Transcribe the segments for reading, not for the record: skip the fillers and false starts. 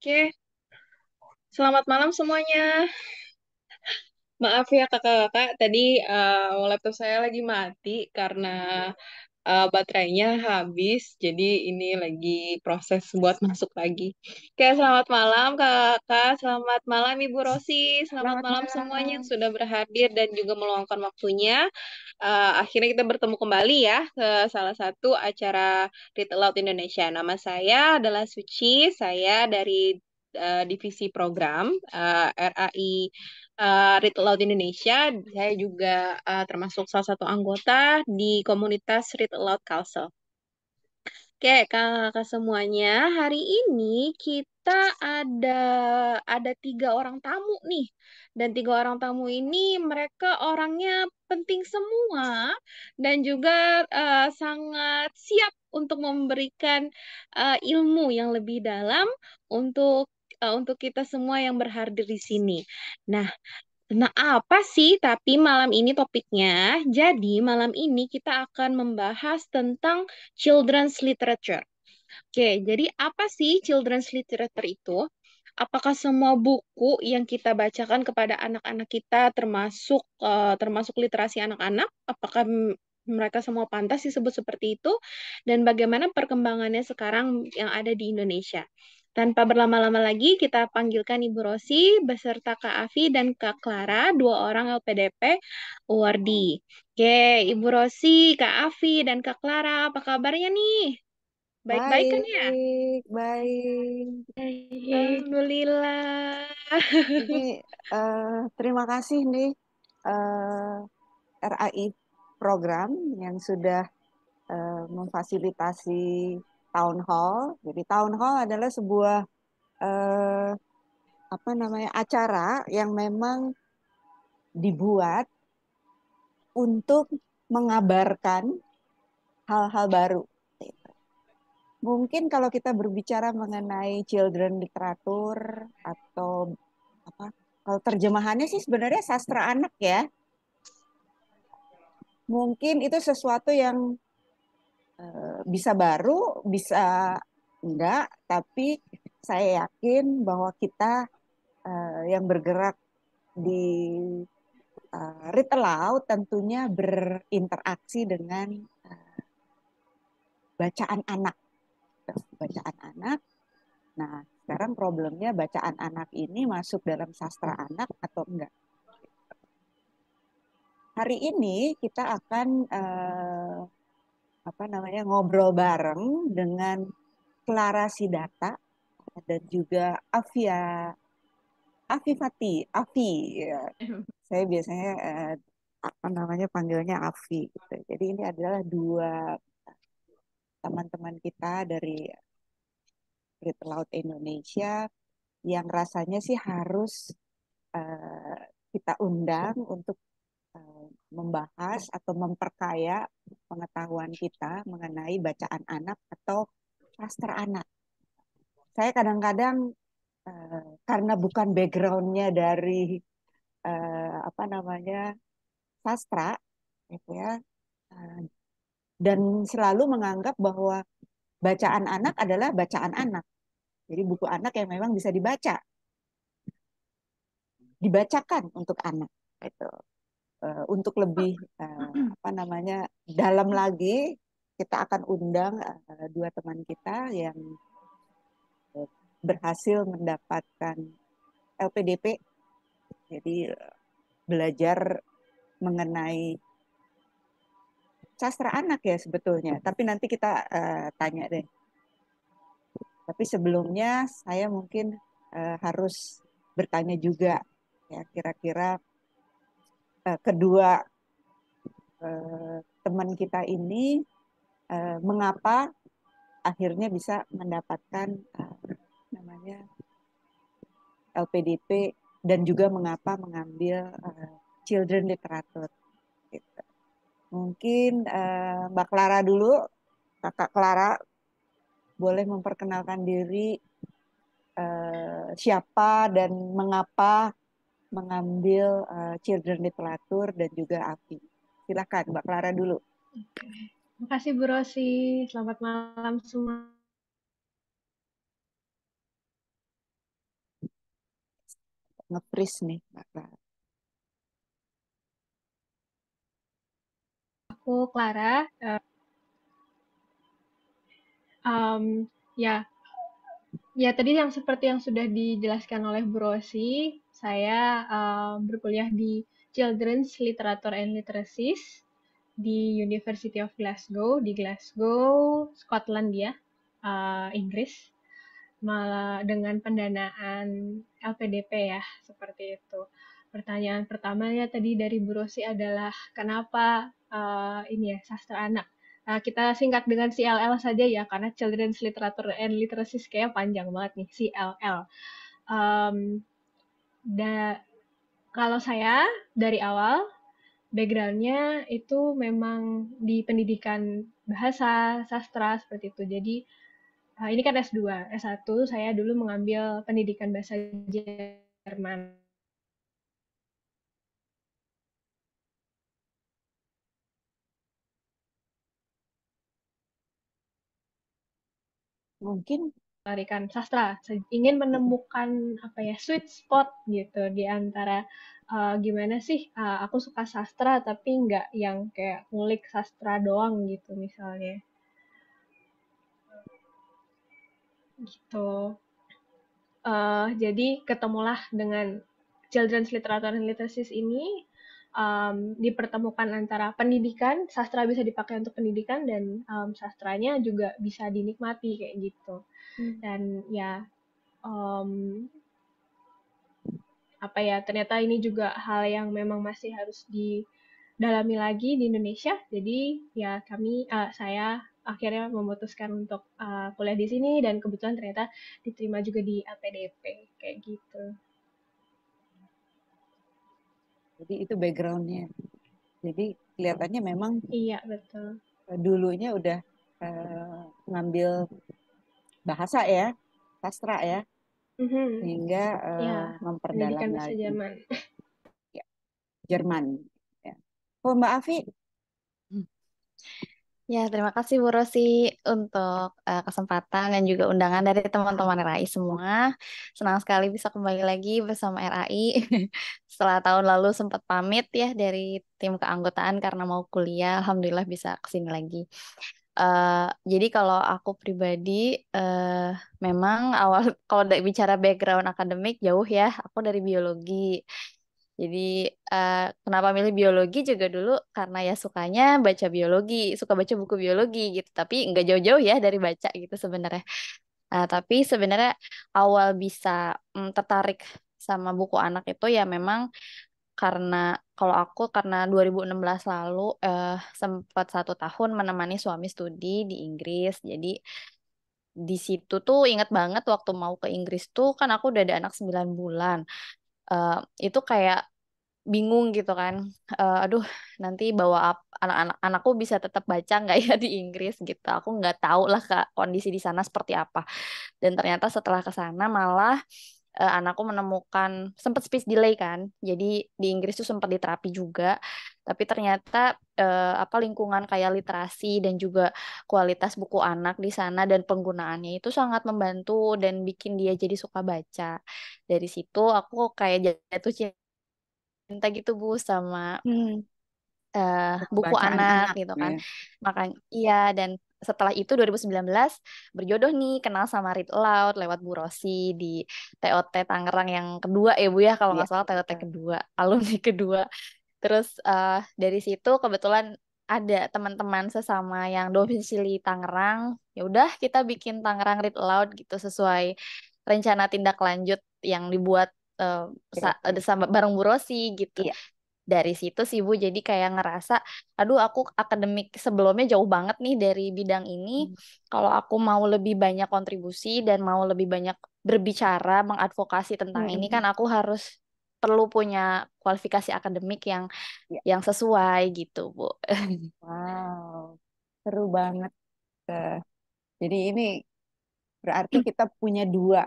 Oke, selamat malam semuanya. Maaf ya kakak-kakak, tadi laptop saya lagi mati karena baterainya habis, jadi ini lagi proses buat masuk lagi. Oke, selamat malam kakak, selamat malam Ibu Rosi, selamat Selamat malam semuanya yang malam. sudah berhadir dan juga meluangkan waktunya. Akhirnya kita bertemu kembali ya ke salah satu acara Retail Laut Indonesia. Nama saya adalah Suci, saya dari divisi program RAI Retail Laut Indonesia. Saya juga termasuk salah satu anggota di komunitas Retail Laut Kalsel. Oke, kakak semuanya, hari ini kita ada ada 3 orang tamu nih, dan 3 orang tamu ini mereka orangnya penting semua dan juga sangat siap untuk memberikan ilmu yang lebih dalam untuk kita semua yang berhadir di sini. Nah, nah, apa sih tapi malam ini topiknya? Jadi, malam ini kita akan membahas tentang children's literature. Oke, jadi apa sih children's literature itu? Apakah semua buku yang kita bacakan kepada anak-anak kita termasuk literasi anak-anak? Apakah mereka semua pantas disebut seperti itu? Dan bagaimana perkembangannya sekarang yang ada di Indonesia? Tanpa berlama-lama lagi, kita panggilkan Ibu Rosi beserta Kak Afi dan Kak Clara, 2 orang LPDP Uwardi. Oke, Ibu Rosi, Kak Afi, dan Kak Clara, apa kabarnya nih? Baik-baik kan ya? Baik, baik. Alhamdulillah. Ini terima kasih nih RAI program yang sudah memfasilitasi town hall. Jadi town hall adalah sebuah eh, apa namanya acara yang memang dibuat untuk mengabarkan hal-hal baru. Mungkin kalau kita berbicara mengenai children literatur atau apa, kalau terjemahannya sih sebenarnya sastra anak ya. Mungkin itu sesuatu yang bisa baru, bisa enggak, tapi saya yakin bahwa kita yang bergerak di retail laut tentunya berinteraksi dengan bacaan anak. Bacaan anak. Nah, sekarang problemnya bacaan anak ini masuk dalam sastra anak atau enggak. Hari ini kita akan apa namanya ngobrol bareng dengan Clara Sidata dan juga Afifati, Afi. Ya. Saya biasanya apa namanya panggilnya Afi. Gitu. Jadi ini adalah dua teman-teman kita dari Rit Laut Indonesia yang rasanya sih harus eh, kita undang untuk membahas atau memperkaya pengetahuan kita mengenai bacaan anak atau sastra anak. Saya kadang-kadang karena bukan backgroundnya dari apa namanya sastra, gitu ya, eh, dan selalu menganggap bahwa bacaan anak adalah bacaan anak. Jadi buku anak yang memang bisa dibacakan untuk anak. Itu. Untuk lebih apa namanya dalam lagi, kita akan undang dua teman kita yang berhasil mendapatkan LPDP, jadi belajar mengenai sastra anak ya sebetulnya. Tapi nanti kita tanya deh. Tapi sebelumnya saya mungkin harus bertanya juga ya kira-kira kedua teman kita ini mengapa akhirnya bisa mendapatkan namanya LPDP dan juga mengapa mengambil children literatur. Gitu. Mungkin Mbak Clara dulu, Kakak Clara boleh memperkenalkan diri siapa dan mengapa mengambil children literatur dan juga API. Silakan Mbak Clara dulu. Terima kasih Bu Rosi. Selamat malam semua. nge-freeze nih, Mbak Clara. Aku Clara. Ya, ya tadi yang seperti yang sudah dijelaskan oleh Bu Rosi, saya berkuliah di Children's Literature and Literacies di University of Glasgow, di Glasgow, Scotland ya, Inggris. Malah dengan pendanaan LPDP ya, seperti itu. Pertanyaan pertamanya tadi dari Bu Rosi adalah kenapa ini ya sastra anak. Kita singkat dengan CLL saja ya, karena Children's Literature and Literacy kayak panjang banget nih, CLL. Um, Kalau saya dari awal backgroundnya itu memang di pendidikan bahasa sastra seperti itu. Jadi ini kan S2. S1 saya dulu mengambil pendidikan bahasa Jerman. Mungkin Tarikan sastra, ingin menemukan apa ya sweet spot gitu di antara gimana sih aku suka sastra tapi nggak yang kayak ngulik sastra doang gitu misalnya gitu. Jadi ketemulah dengan Children's Literature and Literacies ini, dipertemukan antara pendidikan, sastra bisa dipakai untuk pendidikan dan sastranya juga bisa dinikmati kayak gitu. Dan ya um, apa ya ternyata ini juga hal yang memang masih harus didalami lagi di Indonesia. Jadi ya saya akhirnya memutuskan untuk kuliah di sini dan kebetulan ternyata diterima juga di LPDP kayak gitu. jadi itu backgroundnya. Jadi kelihatannya memang Iya betul. dulunya udah ngambil bahasa ya, sastra ya, Mhm. sehingga Ya, memperdalam pendidikan bahasa lagi Jerman. ya, Jerman. Ya. Oh Mbak Afi, Ya, terima kasih Bu Rosi untuk kesempatan dan juga undangan dari teman-teman RAI semua. Senang sekali bisa kembali lagi bersama RAI. Setelah tahun lalu sempat pamit ya dari tim keanggotaan karena mau kuliah, Alhamdulillah bisa kesini lagi. Jadi kalau aku pribadi, eh, memang awal kalau bicara background akademik jauh ya, aku dari biologi. Jadi kenapa milih biologi juga dulu karena ya sukanya baca biologi, suka baca buku biologi gitu. Tapi nggak jauh-jauh ya dari baca gitu sebenarnya. Tapi sebenarnya awal bisa tertarik sama buku anak itu ya memang karena kalau aku karena 2016 lalu sempat 1 tahun menemani suami studi di Inggris. Jadi di situ tuh ingat banget waktu mau ke Inggris tuh kan aku udah ada anak 9 bulan. Eh, itu kayak bingung gitu kan. Aduh, nanti bawa anak-anak anakku bisa tetap baca nggak ya di Inggris gitu. Aku nggak tahu lah Kak, kondisi di sana seperti apa. Dan ternyata setelah ke sana malah anakku menemukan sempat speech delay kan. Jadi di Inggris tuh sempat diterapi juga. Tapi ternyata apa lingkungan kayak literasi dan juga kualitas buku anak di sana dan penggunaannya itu sangat membantu dan bikin dia jadi suka baca. Dari situ aku kayak jatuh cinta gitu Bu sama buku bacaan anak anak gitu kan. ya. Makanya iya dan setelah itu 2019 berjodoh nih kenal sama Read Aloud lewat Bu Rosi di TOT Tangerang yang kedua ya Bu ya kalau Iya, nggak salah TOT betul. kedua, alumni kedua. Terus dari situ kebetulan ada teman-teman sesama yang domisili Tangerang. Ya udah kita bikin Tangerang Read Aloud gitu sesuai rencana tindak lanjut yang dibuat eh, Oke. sama bareng Bu Rosi gitu. Iya. Dari situ sih Bu jadi kayak ngerasa aduh aku akademik sebelumnya jauh banget nih dari bidang ini, Hmm. kalau aku mau lebih banyak kontribusi dan mau lebih banyak berbicara mengadvokasi tentang ini kan Hmm. aku harus perlu punya kualifikasi akademik yang Iya. sesuai gitu Bu. Wow, seru banget. Eh, Jadi ini berarti kita punya dua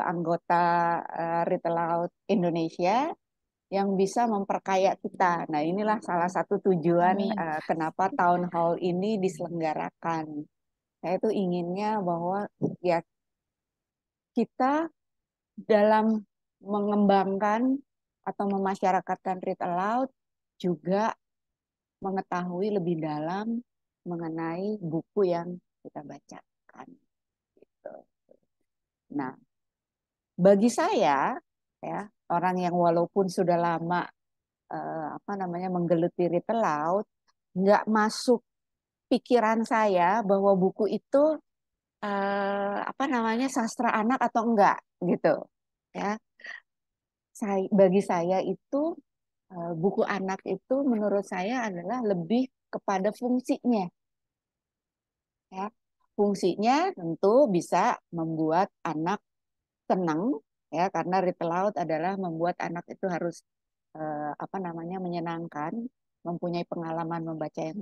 anggota Read Aloud Indonesia yang bisa memperkaya kita. Nah, inilah salah satu tujuan Amin. kenapa town hall ini diselenggarakan. Saya tuh inginnya bahwa ya kita dalam mengembangkan atau memasyarakatkan read aloud juga mengetahui lebih dalam mengenai buku yang kita bacakan. Gitu. Nah, bagi saya, ya, orang yang walaupun sudah lama menggeluti read aloud, nggak masuk pikiran saya bahwa buku itu sastra anak atau enggak gitu, ya. Bagi saya itu buku anak itu menurut saya adalah lebih kepada fungsinya, ya. Fungsinya tentu bisa membuat anak senang, ya, karena read aloud adalah membuat anak itu harus menyenangkan, mempunyai pengalaman membaca yang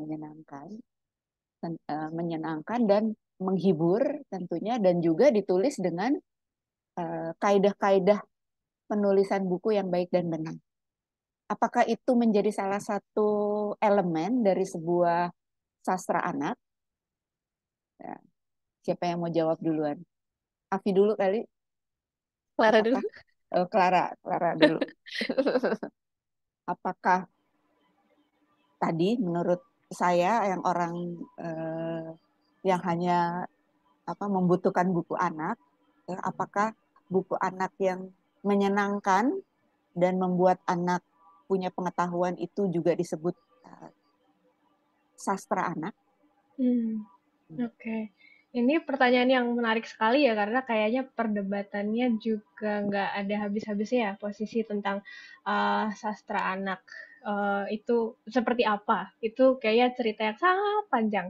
menyenangkan dan menghibur tentunya, dan juga ditulis dengan kaidah-kaidah penulisan buku yang baik dan benar. Apakah itu menjadi salah satu elemen dari sebuah sastra anak? Ya, siapa yang mau jawab duluan? Afi dulu kali. Clara Apakah dulu. Clara dulu. Apakah tadi menurut saya yang orang yang hanya membutuhkan buku anak, ya, apakah buku anak yang menyenangkan dan membuat anak punya pengetahuan itu juga disebut sastra anak? Oke. Ini pertanyaan yang menarik sekali ya, karena kayaknya perdebatannya juga nggak ada habis-habisnya ya, posisi tentang sastra anak itu seperti apa. Itu kayaknya cerita yang sangat panjang.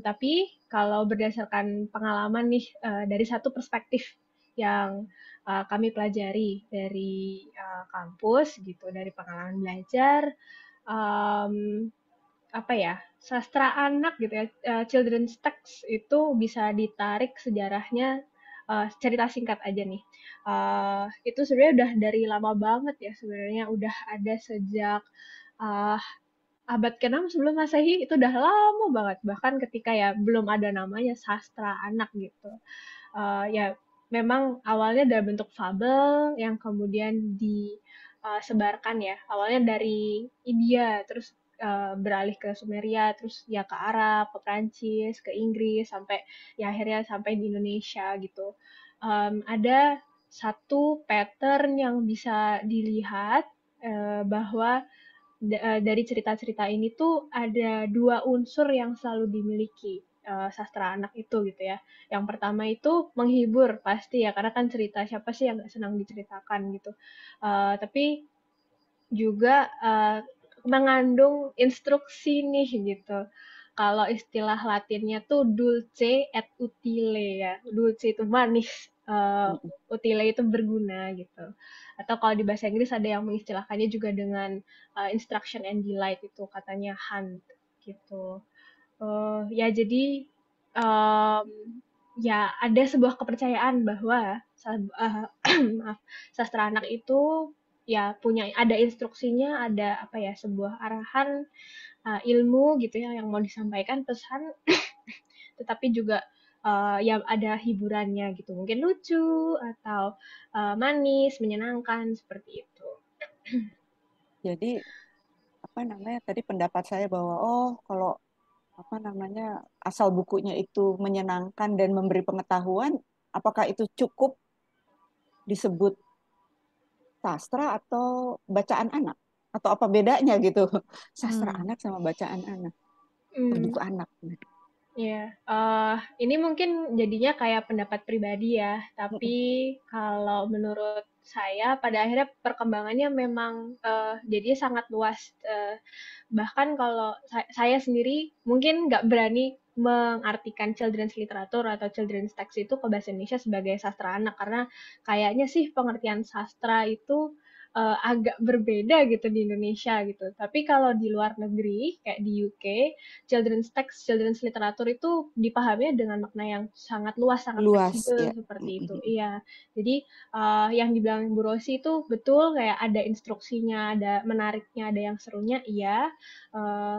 Tapi kalau berdasarkan pengalaman nih, dari satu perspektif yang kami pelajari dari kampus gitu, dari pengalaman belajar, um, apa ya, sastra anak gitu ya, children's text itu bisa ditarik sejarahnya, cerita singkat aja nih. Itu sebenarnya udah dari lama banget ya, sebenarnya udah ada sejak uh, abad ke-6 sebelum Masehi, itu udah lama banget. Bahkan ketika ya belum ada namanya sastra anak gitu. Ya memang awalnya dalam bentuk fabel yang kemudian disebarkan ya. Awalnya dari India, terus beralih ke Sumeria, terus ya ke Arab, ke Prancis, ke Inggris, sampai ya akhirnya sampai di Indonesia gitu. Ada satu pattern yang bisa dilihat bahwa dari cerita-cerita ini tuh ada dua unsur yang selalu dimiliki sastra anak itu gitu ya. Yang pertama itu menghibur pasti ya, karena kan cerita siapa sih yang nggak senang diceritakan gitu. Tapi juga mengandung instruksi nih gitu. Kalau istilah Latinnya tuh dulce et utile ya. Dulce itu manis, utile itu berguna gitu. Atau kalau di bahasa Inggris ada yang mengistilahkannya juga dengan instruction and delight, itu katanya hunt gitu. Ya jadi um, ya ada sebuah kepercayaan bahwa maaf, sastra anak itu ya punya ada instruksinya, ada apa ya, sebuah arahan ilmu gitu ya yang mau disampaikan, pesan, tetapi juga ya ada hiburannya gitu, mungkin lucu atau manis, menyenangkan seperti itu. Jadi tadi pendapat saya bahwa kalau asal bukunya itu menyenangkan dan memberi pengetahuan, apakah itu cukup disebut sastra atau bacaan anak? Atau apa bedanya gitu? Sastra anak sama bacaan anak, Hmm. buku anak. Ya, ini mungkin jadinya kayak pendapat pribadi ya, tapi kalau menurut saya pada akhirnya perkembangannya memang jadi sangat luas. Bahkan kalau saya sendiri mungkin nggak berani mengartikan children's literature atau children's text itu ke bahasa Indonesia sebagai sastra anak, karena kayaknya sih pengertian sastra itu agak berbeda gitu di Indonesia gitu. Tapi kalau di luar negeri kayak di UK, children's text, children's literature itu dipahami dengan makna yang sangat luas, sangat Luas fleksibel ya. seperti itu. Iya. Jadi yang dibilang Bu Rosi itu betul, kayak ada instruksinya, ada menariknya, ada yang serunya, iya.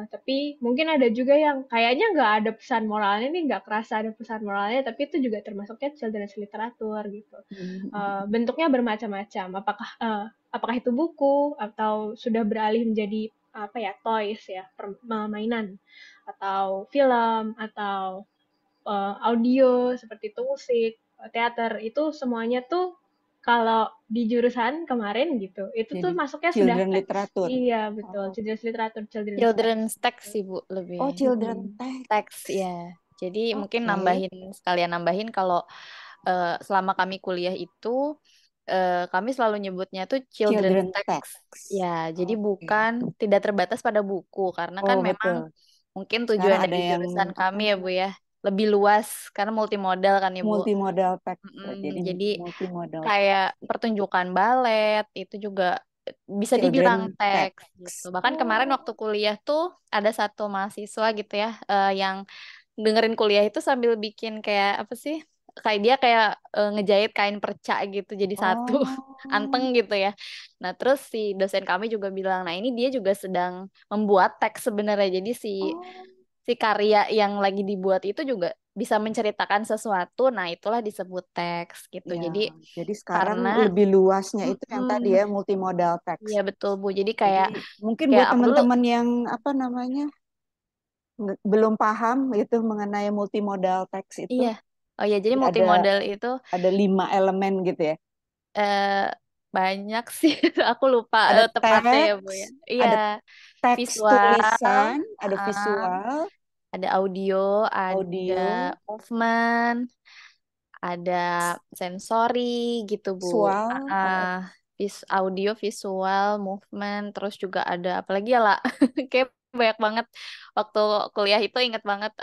Tapi mungkin ada juga yang kayaknya nggak ada pesan moralnya nih, nggak kerasa ada pesan moralnya, tapi itu juga termasuknya children's literature gitu. Bentuknya bermacam-macam. Apakah itu buku atau sudah beralih menjadi apa ya, toys ya, mainan, atau film, atau audio seperti itu, musik, teater, itu semuanya tuh kalau di jurusan kemarin gitu, itu tuh Jadi masuknya sudah children teks. literatur. Iya, betul. Oh, Children's literature, children's Children's text text gitu. sih Bu lebih. oh children Teks text. ya. Jadi mungkin Oke. sekalian nambahin kalau selama kami kuliah itu kami selalu nyebutnya tuh children's Children text. text. Ya, jadi Oke. bukan tidak terbatas pada buku karena kan Oh, memang betul. mungkin Sekarang tujuan ada dari yang jurusan apa kami ya Bu namanya? ya lebih luas karena multimodal kan ya Bu. Multimodal text. Jadi Jadi multimodal kayak text. pertunjukan balet itu juga bisa dibilang Children teks gitu. text. Bahkan kemarin Oh. waktu kuliah tuh ada satu mahasiswa gitu ya yang dengerin kuliah itu sambil bikin kayak apa sih? Kayak dia kayak ngejahit kain perca gitu jadi satu Oh. anteng gitu ya. Nah, terus si dosen kami juga bilang, "Nah, ini dia juga sedang membuat teks sebenarnya. Jadi si Oh. si karya yang lagi dibuat itu juga bisa menceritakan sesuatu. Nah, itulah disebut teks gitu. Ya, Jadi jadi sekarang karena lebih luasnya itu yang tadi mm-mm, ya multimodal text. iya betul Bu. Jadi Jadi kayak mungkin kayak buat aku dulu teman-teman yang apa namanya belum paham itu mengenai multimodal text itu, iya. Oh ya, jadi jadi multimodal itu ada 5 elemen gitu ya. eh, banyak sih. Aku lupa Ada tepatnya ya Bu ya. teks, Iya, ada teks visual, tulisan, ada uh, visual, ada audio, ada audio, movement, ada sensori gitu Bu. visual, Audio, visual, movement, terus juga ada apalagi ya lah. Kayak banyak banget. Waktu kuliah itu inget banget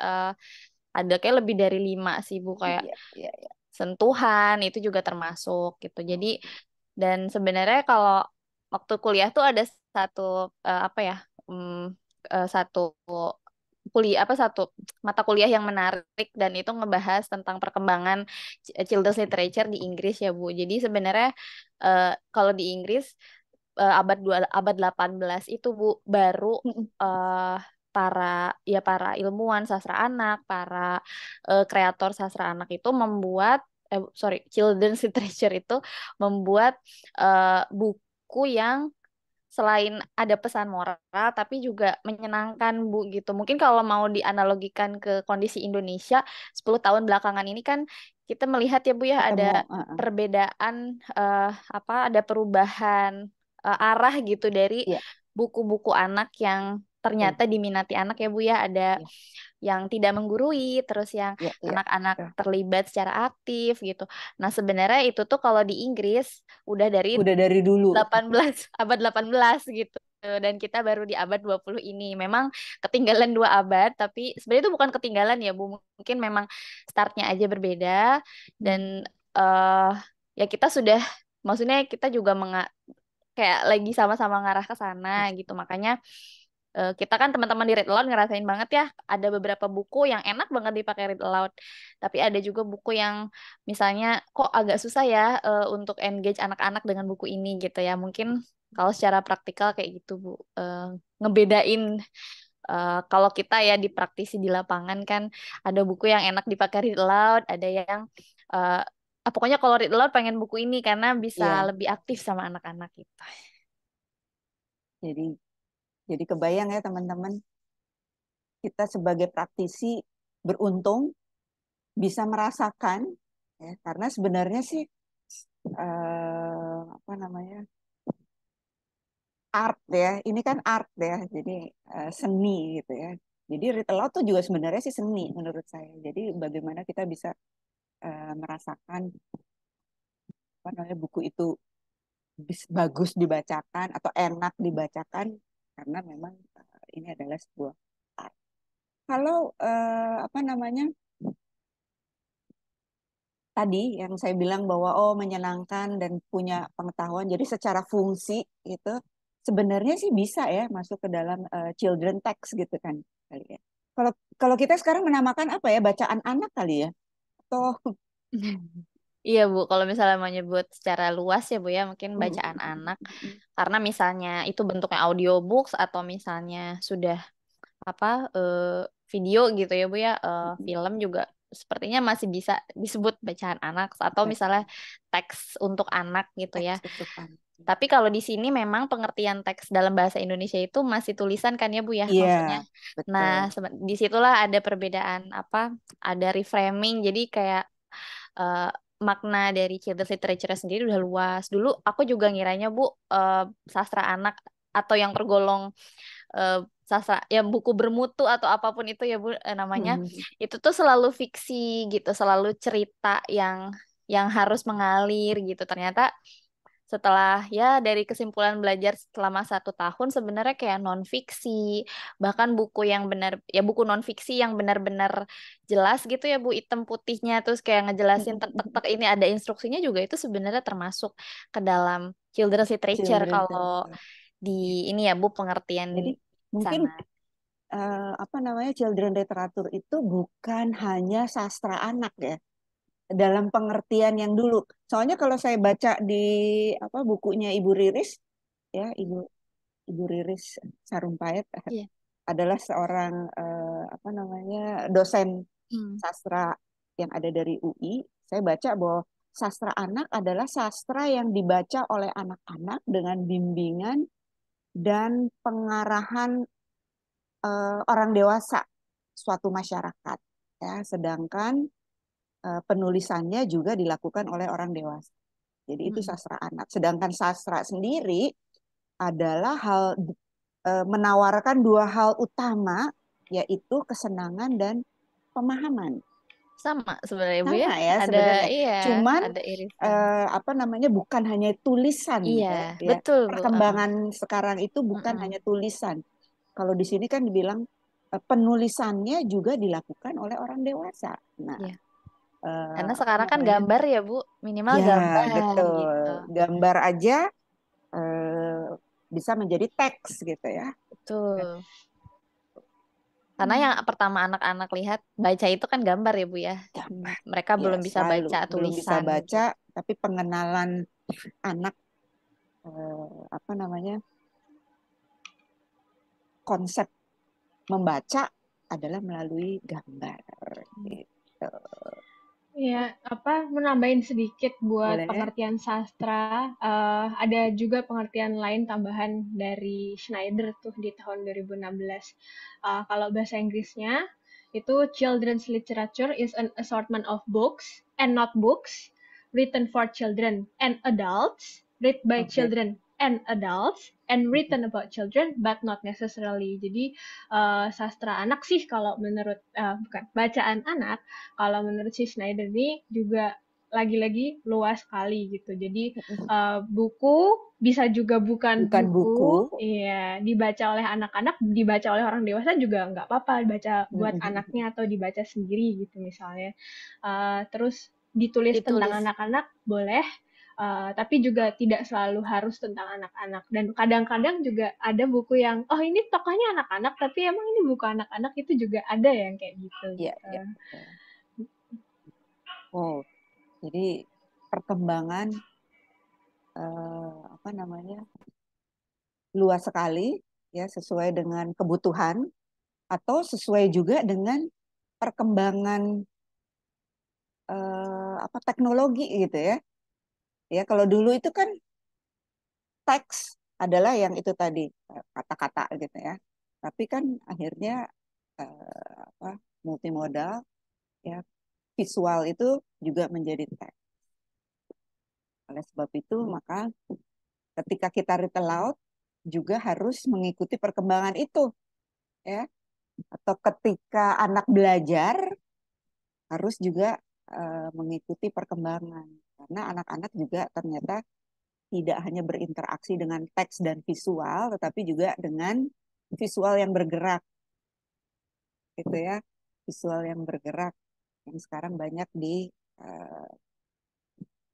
ada kayak lebih dari 5 sih Bu kayak iya, iya, iya. sentuhan itu juga termasuk gitu. Jadi dan sebenarnya kalau waktu kuliah tuh ada satu apa ya satu kuliah apa satu mata kuliah yang menarik dan itu ngebahas tentang perkembangan children's literature di Inggris ya Bu. Jadi sebenarnya kalau di Inggris abad 18 itu Bu baru eh, para para ilmuwan sastra anak, para kreator sastra anak itu membuat children's literature itu membuat buku yang selain ada pesan moral tapi juga menyenangkan Bu gitu. Mungkin kalau mau dianalogikan ke kondisi Indonesia 10 tahun belakangan ini kan kita melihat ya Bu ya ada Ketemu, perbedaan apa ada perubahan arah gitu dari iya, buku-buku anak yang betul, ternyata diminati anak ya Bu ya ada iya, yang tidak menggurui terus yang iya, iya. anak-anak Betul. terlibat secara aktif gitu. Nah, sebenarnya itu tuh kalau di Inggris udah dari Udah dari dulu. 18 abad 18 gitu dan kita baru di abad 20 ini. Memang ketinggalan 2 abad tapi sebenarnya itu bukan ketinggalan ya Bu. Mungkin memang startnya aja berbeda dan eh ya kita sudah maksudnya kita juga kayak lagi sama-sama ngarah ke sana gitu. Makanya kita kan teman-teman di Read Aloud ngerasain banget ya ada beberapa buku yang enak banget dipakai Read Aloud tapi ada juga buku yang misalnya kok agak susah ya untuk engage anak-anak dengan buku ini gitu ya mungkin kalau secara praktikal kayak gitu Bu. Ngebedain kalau kita ya di praktisi di lapangan kan ada buku yang enak dipakai Read Aloud ada yang eh, pokoknya kalau Read Aloud pengen buku ini karena bisa Iya, lebih aktif sama anak-anak gitu. jadi jadi kebayang ya teman-teman, kita sebagai praktisi beruntung bisa merasakan ya, karena sebenarnya sih apa namanya art ya, ini kan art ya, jadi seni gitu ya. Jadi read aloud tuh juga sebenarnya sih seni menurut saya. Jadi bagaimana kita bisa merasakan apa namanya buku itu bagus dibacakan atau enak dibacakan karena memang ini adalah sebuah art. Kalau apa namanya tadi yang saya bilang bahwa oh menyenangkan dan punya pengetahuan. Jadi secara fungsi gitu sebenarnya sih bisa ya masuk ke dalam children text gitu kan kali ya. Kalau kalau kita sekarang menamakan apa ya bacaan anak kali ya atau Iya Bu, kalau misalnya mau nyebut secara luas ya Bu ya, mungkin bacaan anak. Karena misalnya itu bentuknya audiobooks atau misalnya sudah apa video gitu ya Bu ya, film juga sepertinya masih bisa disebut bacaan anak atau misalnya teks untuk anak gitu ya. teks untuk anak. Tapi kalau di sini memang pengertian teks dalam bahasa Indonesia itu masih tulisan kan ya Bu ya, Iya, maksudnya. Nah, betul. disitulah ada perbedaan apa, ada reframing. Jadi kayak eh, makna dari children's literature sendiri udah luas. Dulu aku juga ngiranya Bu, sastra anak atau yang tergolong eh, sastra ya buku bermutu atau apapun itu ya Bu namanya, itu tuh selalu fiksi gitu, selalu cerita yang harus mengalir gitu. Ternyata setelah ya dari kesimpulan belajar selama 1 tahun sebenarnya kayak non fiksi, bahkan buku yang benar ya buku non fiksi yang benar-benar jelas gitu ya Bu, hitam putihnya, terus kayak ngejelasin tek tek tek ini ada instruksinya juga, itu sebenarnya termasuk ke dalam children's literature Children kalau text. di ini ya Bu pengertian Jadi mungkin sana. apa namanya children literatur itu bukan hanya sastra anak ya dalam pengertian yang dulu. Soalnya kalau saya baca di apa bukunya Ibu Riris ya Ibu Riris Sarumpait Iya. adalah seorang apa namanya dosen Hmm. sastra yang ada dari UI. Saya baca bahwa sastra anak adalah sastra yang dibaca oleh anak-anak dengan bimbingan dan pengarahan orang dewasa suatu masyarakat ya sedangkan penulisannya juga dilakukan oleh orang dewasa. Jadi itu Hmm. sastra anak. Sedangkan sastra sendiri adalah menawarkan dua hal utama yaitu kesenangan dan pemahaman. Sama sebenarnya Bu ya, Sama ya ada sebenarnya. iya Cuman ada irisan. apa namanya bukan hanya tulisan Iya ya. betul Bu. Perkembangan sekarang itu bukan Mm-mm. hanya tulisan. Kalau di sini kan dibilang penulisannya juga dilakukan oleh orang dewasa. Nah, Iya. Karena apa sekarang kan namanya? gambar ya Bu, minimal Ya, gambar betul. gitu. Gambar aja eh, bisa menjadi teks gitu ya. Betul. Karena yang pertama anak-anak lihat baca itu kan gambar ya Bu ya. Gambar. Mereka Ya, belum bisa selalu baca belum bisa tulisan baca, gitu. tapi pengenalan anak apa namanya? Konsep membaca adalah melalui gambar gitu. Ya, apa menambahin sedikit buat Boleh? pengertian sastra, ada juga pengertian lain tambahan dari Schneider tuh di tahun 2016. Kalau bahasa Inggrisnya itu children's literature is an assortment of books and not books written for children and adults, read by Oke. children and adults, and written about children but not necessarily. Jadi sastra anak sih kalau menurut bukan bacaan anak kalau menurut si Schneider ini juga lagi-lagi luas sekali gitu. Jadi buku bisa juga bukan Bukan buku. buku, iya dibaca oleh anak-anak, dibaca oleh orang dewasa juga nggak apa-apa, dibaca buat anaknya atau dibaca sendiri gitu misalnya. Terus ditulis tentang Ditulis. anak-anak boleh, tapi juga tidak selalu harus tentang anak-anak. Dan kadang-kadang juga ada buku yang, oh ini tokohnya anak-anak, tapi emang ini buku anak-anak itu juga ada yang kayak gitu. Iya, Gitu. iya. Oh, jadi perkembangan apa namanya luas sekali ya sesuai dengan kebutuhan atau sesuai juga dengan perkembangan apa teknologi gitu ya. Ya kalau dulu itu kan teks adalah yang itu tadi kata-kata gitu ya. Tapi kan akhirnya apa multimodal ya visual itu juga menjadi teks. Oleh sebab itu maka ketika kita read aloud juga harus mengikuti perkembangan itu ya. Atau ketika anak belajar harus juga mengikuti perkembangan karena anak-anak juga ternyata tidak hanya berinteraksi dengan teks dan visual tetapi juga dengan visual yang bergerak gitu ya visual yang bergerak yang sekarang banyak di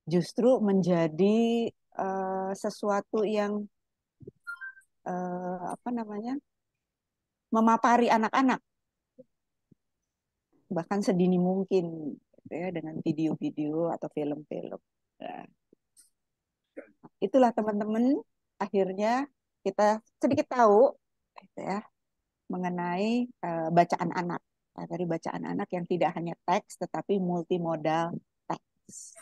justru menjadi sesuatu yang apa namanya, memapari anak-anak bahkan sedini mungkin gitu ya, dengan video-video atau film-film. Nah, itulah teman-teman, akhirnya kita sedikit tahu gitu ya mengenai bacaan anak. Nah, dari bacaan anak yang tidak hanya teks tetapi multimodal teks.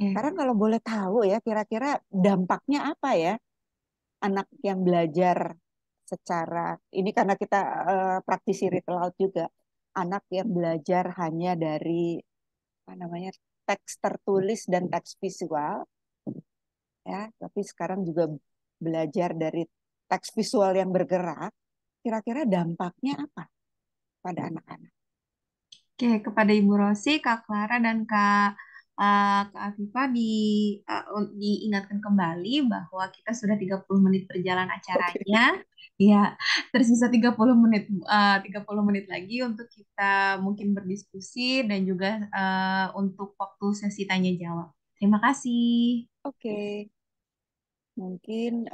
Sekarang kalau boleh tahu ya, kira-kira dampaknya apa ya anak yang belajar secara ini, karena kita praktisi read aloud juga, anak yang belajar hanya dari apa namanya, teks tertulis dan teks visual ya, tapi sekarang juga belajar dari teks visual yang bergerak, kira-kira dampaknya apa pada anak-anak? Oke, kepada Ibu Rosi, Kak Clara, dan Kak Afifah diingatkan kembali bahwa kita sudah 30 menit berjalan acaranya. Ya, tersisa 30 menit lagi untuk kita mungkin berdiskusi dan juga untuk waktu sesi tanya jawab. Terima kasih. Oke, mungkin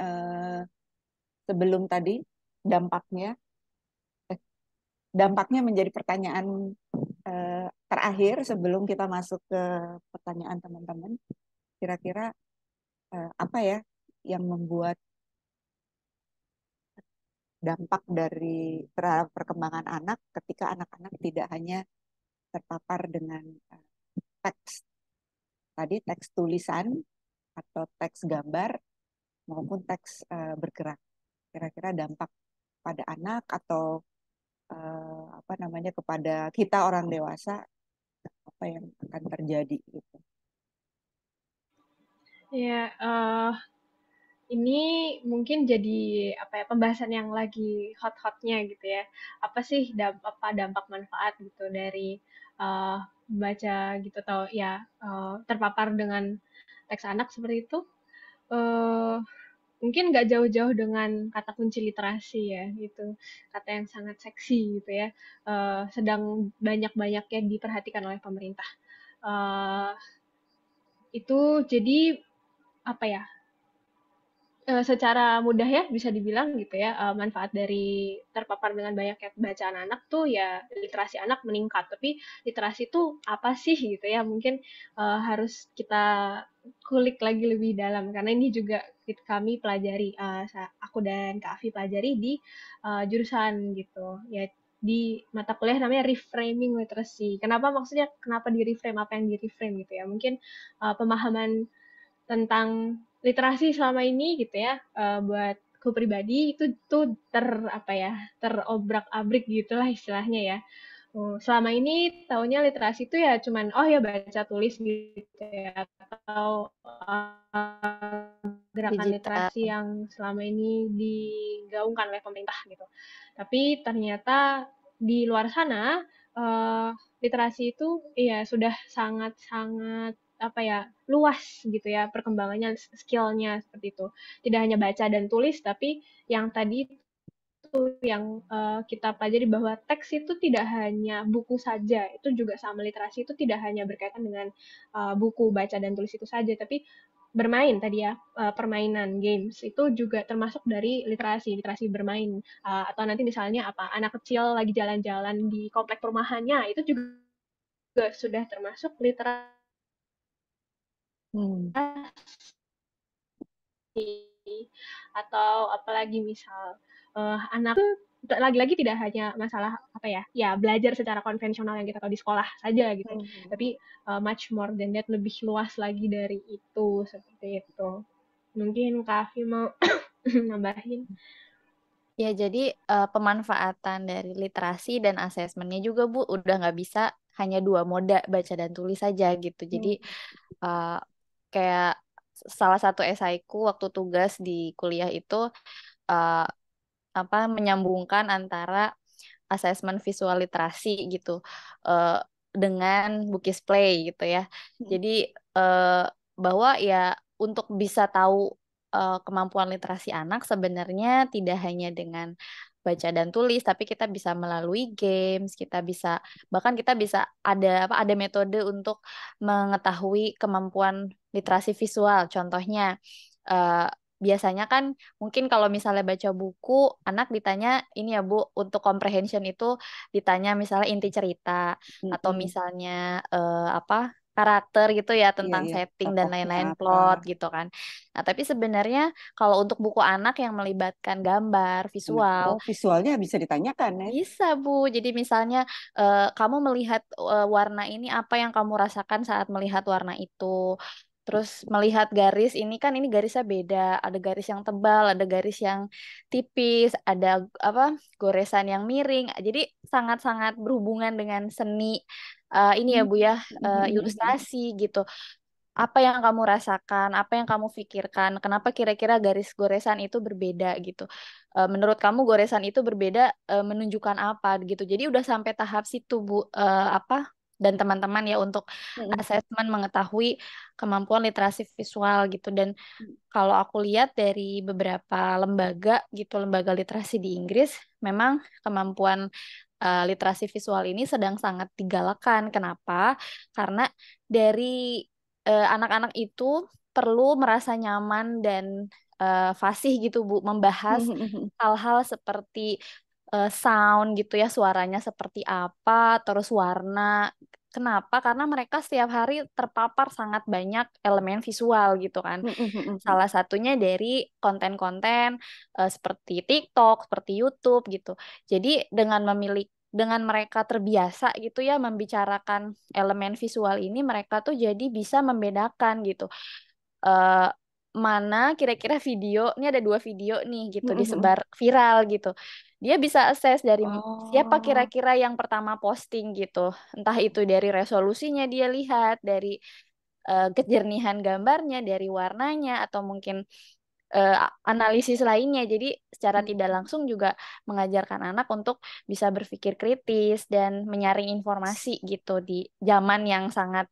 sebelum tadi dampaknya dampaknya menjadi pertanyaan terakhir sebelum kita masuk ke pertanyaan teman-teman. Kira-kira apa ya yang membuat dampak dari terhadap perkembangan anak ketika anak-anak tidak hanya terpapar dengan teks tadi, teks tulisan atau teks gambar maupun teks bergerak. Kira-kira dampak pada anak atau apa namanya kepada kita orang dewasa, apa yang akan terjadi gitu. Ya, ini mungkin jadi apa ya, pembahasan yang lagi hot-hotnya gitu ya. Apa sih apa dampak manfaat gitu dari eh, baca gitu, atau ya terpapar dengan teks anak seperti itu. Eh, Mungkin nggak jauh-jauh dengan kata kunci literasi ya, gitu, kata yang sangat seksi gitu ya, sedang banyak-banyaknya diperhatikan oleh pemerintah. Eh, itu jadi apa ya, secara mudah ya bisa dibilang gitu ya, manfaat dari terpapar dengan banyaknya bacaan anak tuh ya literasi anak meningkat. Tapi literasi itu apa sih gitu ya? Mungkin harus kita kulik lagi lebih dalam karena ini juga kami pelajari, aku dan Kak Afi pelajari di jurusan gitu ya, di mata kuliah namanya reframing literacy. Kenapa di reframe, apa yang di reframe gitu ya? Mungkin pemahaman tentang literasi selama ini gitu ya, buatku pribadi itu tuh apa ya, terobrak-abrik gitulah istilahnya ya. Selama ini taunya literasi itu ya cuman oh ya baca tulis gitu ya, atau gerakan Digital. literasi yang selama ini digaungkan oleh pemerintah gitu. Tapi ternyata di luar sana literasi itu ya sudah sangat-sangat apa ya, luas gitu ya perkembangannya, skillnya seperti itu. Tidak hanya baca dan tulis, tapi yang tadi itu yang kita pelajari bahwa teks itu tidak hanya buku saja, itu juga sama literasi itu tidak hanya berkaitan dengan buku baca dan tulis itu saja, tapi bermain tadi ya, permainan games itu juga termasuk dari literasi literasi bermain. Atau nanti misalnya apa, anak kecil lagi jalan-jalan di komplek perumahannya itu juga sudah termasuk literasi. Hmm. Atau apalagi misal anak lagi-lagi tidak hanya masalah apa ya, ya belajar secara konvensional yang kita tahu di sekolah saja gitu, tapi much more than that, lebih luas lagi dari itu, seperti itu. Mungkin Kak Afi mau nambahin. Ya, jadi pemanfaatan dari literasi dan asesmennya juga Bu udah nggak bisa hanya dua moda baca dan tulis saja gitu. Jadi uh, kayak salah satu esaiku waktu tugas di kuliah itu uh, apa menyambungkan antara asesmen visual literasi gitu uh, dengan Bukis Play gitu ya. Jadi uh, bahwa ya untuk bisa tahu kemampuan literasi anak sebenarnya tidak hanya dengan baca dan tulis, tapi kita bisa melalui games, bahkan kita bisa ada metode untuk mengetahui kemampuan literasi visual. Contohnya, eh, biasanya kan mungkin kalau misalnya baca buku, anak ditanya ini ya Bu, untuk comprehension itu ditanya misalnya inti cerita atau Mm-mm. misalnya karakter gitu ya, Iya, tentang iya. setting dan Tokohnya lain-lain, apa? plot gitu kan. Nah, tapi sebenarnya kalau untuk buku anak yang melibatkan gambar, Nah, visual, oh, visualnya bisa ditanyakan ya. bisa, Bu. Jadi misalnya kamu melihat warna ini, apa yang kamu rasakan saat melihat warna itu. Terus melihat garis ini kan ini garisnya beda. Ada garis yang tebal, ada garis yang tipis, ada apa goresan yang miring. Jadi sangat-sangat berhubungan dengan seni ini ya, Bu ya, ilustrasi gitu. Apa yang kamu rasakan, apa yang kamu pikirkan, kenapa kira-kira garis goresan itu berbeda gitu. Menurut kamu goresan itu berbeda menunjukkan apa gitu. Jadi udah sampai tahap situ Bu, dan teman-teman ya untuk Mm-mm. asesmen mengetahui kemampuan literasi visual gitu. Dan kalau aku lihat dari beberapa lembaga gitu, lembaga literasi di Inggris, memang kemampuan literasi visual ini sedang sangat digalakan. Kenapa? Karena dari anak-anak itu perlu merasa nyaman dan fasih gitu Bu, membahas hal-hal seperti sound gitu ya, suaranya seperti apa, terus warna. Kenapa? Karena mereka setiap hari terpapar sangat banyak elemen visual gitu kan. Salah satunya dari konten-konten seperti TikTok, seperti YouTube gitu. Jadi dengan mereka terbiasa gitu ya membicarakan elemen visual ini, mereka tuh jadi bisa membedakan gitu. eh, Mana kira-kira video, ini ada 2 video nih gitu disebar viral gitu. Dia bisa assess dari siapa Oh. kira-kira yang pertama posting gitu. Entah itu dari resolusinya dia lihat, dari kejernihan gambarnya, dari warnanya, atau mungkin eh, analisis lainnya. Jadi secara tidak langsung juga mengajarkan anak untuk bisa berpikir kritis dan menyaring informasi gitu di zaman yang sangat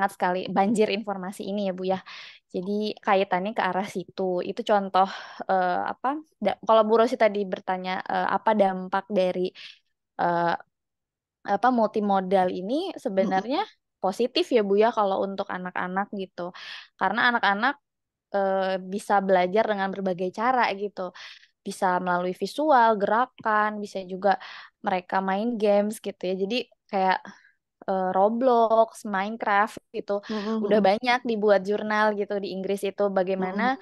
sekali banjir informasi ini ya Bu ya. Jadi kaitannya ke arah situ. Itu contoh apa? Kalau Bu Rosi tadi bertanya apa dampak dari eh, multimodal ini, sebenarnya positif ya Bu ya kalau untuk anak-anak gitu. Karena anak-anak bisa belajar dengan berbagai cara gitu. Bisa melalui visual, gerakan, bisa juga mereka main games gitu ya. Jadi kayak Roblox, Minecraft gitu udah banyak dibuat jurnal gitu di Inggris itu bagaimana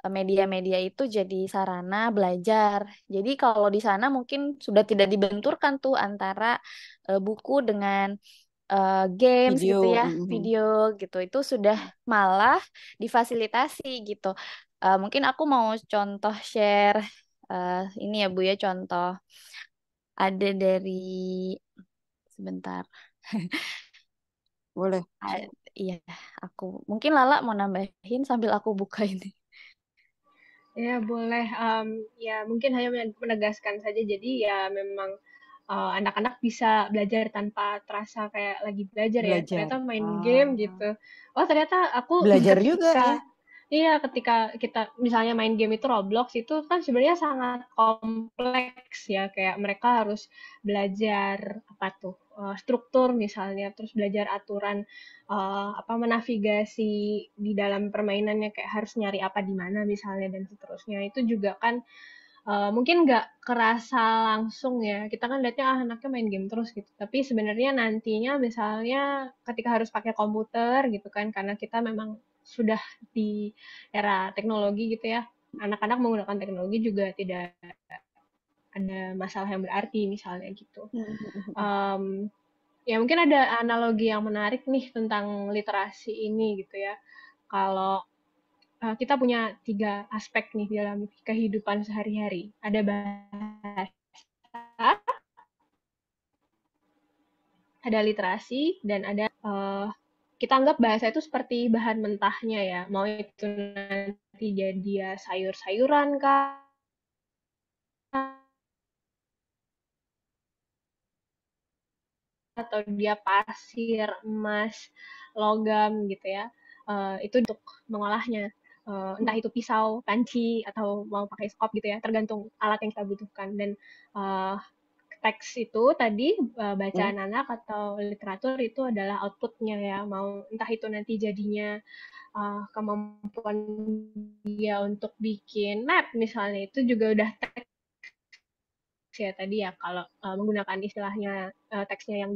media-media itu jadi sarana belajar. Jadi kalau di sana mungkin sudah tidak dibenturkan tuh antara buku dengan games gitu Video. ya, video gitu. Itu sudah malah difasilitasi gitu. Mungkin aku mau contoh share ini ya Bu ya, contoh ada dari sebentar. Boleh. Ah, iya, aku mungkin Lala mau nambahin sambil aku buka ini. Ya, boleh. Ya, mungkin hanya menegaskan saja. Jadi, ya memang anak-anak bisa belajar tanpa terasa kayak lagi belajar ya. Belajar. Ternyata main game Ah. gitu. Oh, ternyata aku Belajar juga ketika ya. iya, ketika kita misalnya main game itu Roblox itu kan sebenarnya sangat kompleks ya. Kayak mereka harus belajar apa tuh struktur misalnya, terus belajar aturan apa menavigasi di dalam permainannya kayak harus nyari apa di mana misalnya dan seterusnya. Itu juga kan mungkin nggak kerasa langsung ya. Kita kan lihatnya anaknya main game terus gitu. Tapi sebenarnya nantinya misalnya ketika harus pakai komputer gitu kan, karena kita memang sudah di era teknologi gitu ya. Anak-anak menggunakan teknologi juga tidak ada masalah yang berarti misalnya gitu. Um, Ya mungkin ada analogi yang menarik nih tentang literasi ini gitu ya. Kalau kita punya 3 aspek nih dalam kehidupan sehari-hari. Ada bahasa, ada literasi, dan ada kita anggap bahasa itu seperti bahan mentahnya ya. Mau itu nanti jadi ya sayur-sayuran kah, atau dia pasir, emas, logam gitu ya. Itu untuk mengolahnya. entah itu pisau, panci, atau mau pakai skop gitu ya, tergantung alat yang kita butuhkan. Dan uh, teks itu tadi bacaan anak atau literatur itu adalah outputnya ya, mau entah itu nanti jadinya kemampuan dia untuk bikin map misalnya, itu juga udah teks ya tadi ya, kalau menggunakan istilahnya teksnya yang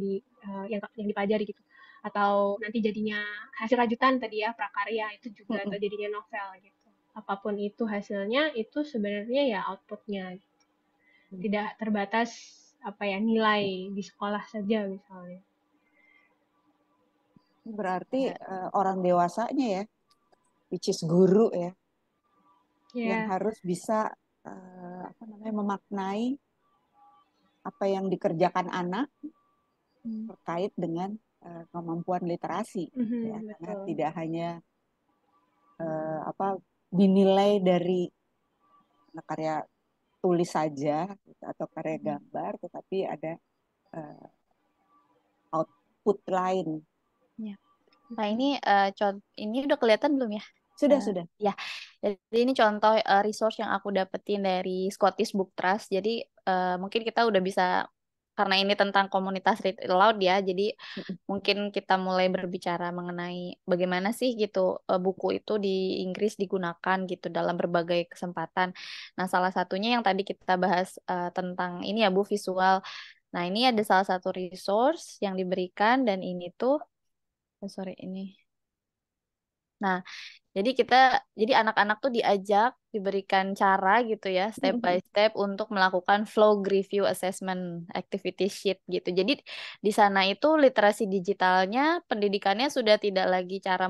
dipelajari gitu, atau nanti jadinya hasil rajutan tadi ya, prakarya itu juga, atau jadinya novel gitu. Apapun itu hasilnya, itu sebenarnya ya outputnya, tidak terbatas apa ya, nilai di sekolah saja misalnya. Berarti orang dewasanya ya, which is guru ya, yang harus bisa memaknai apa yang dikerjakan anak terkait dengan kemampuan literasi, ya, karena tidak hanya dinilai dari karya tulis saja atau karya gambar, tetapi ada output lain. Ya. Nah ini ini udah kelihatan belum ya? Sudah. Ya, jadi ini contoh resource yang aku dapetin dari Scottish Book Trust. Jadi mungkin kita udah bisa, karena ini tentang komunitas read aloud ya, jadi mungkin kita mulai berbicara mengenai bagaimana sih gitu buku itu di Inggris digunakan gitu dalam berbagai kesempatan. Nah, salah satunya yang tadi kita bahas tentang ini ya Bu, visual. Nah, ini ada salah satu resource yang diberikan, dan ini tuh ini. Nah, jadi anak-anak tuh diberikan cara gitu ya, step by step untuk melakukan vlog review assessment activity sheet gitu. Jadi di sana itu literasi digitalnya, pendidikannya sudah tidak lagi cara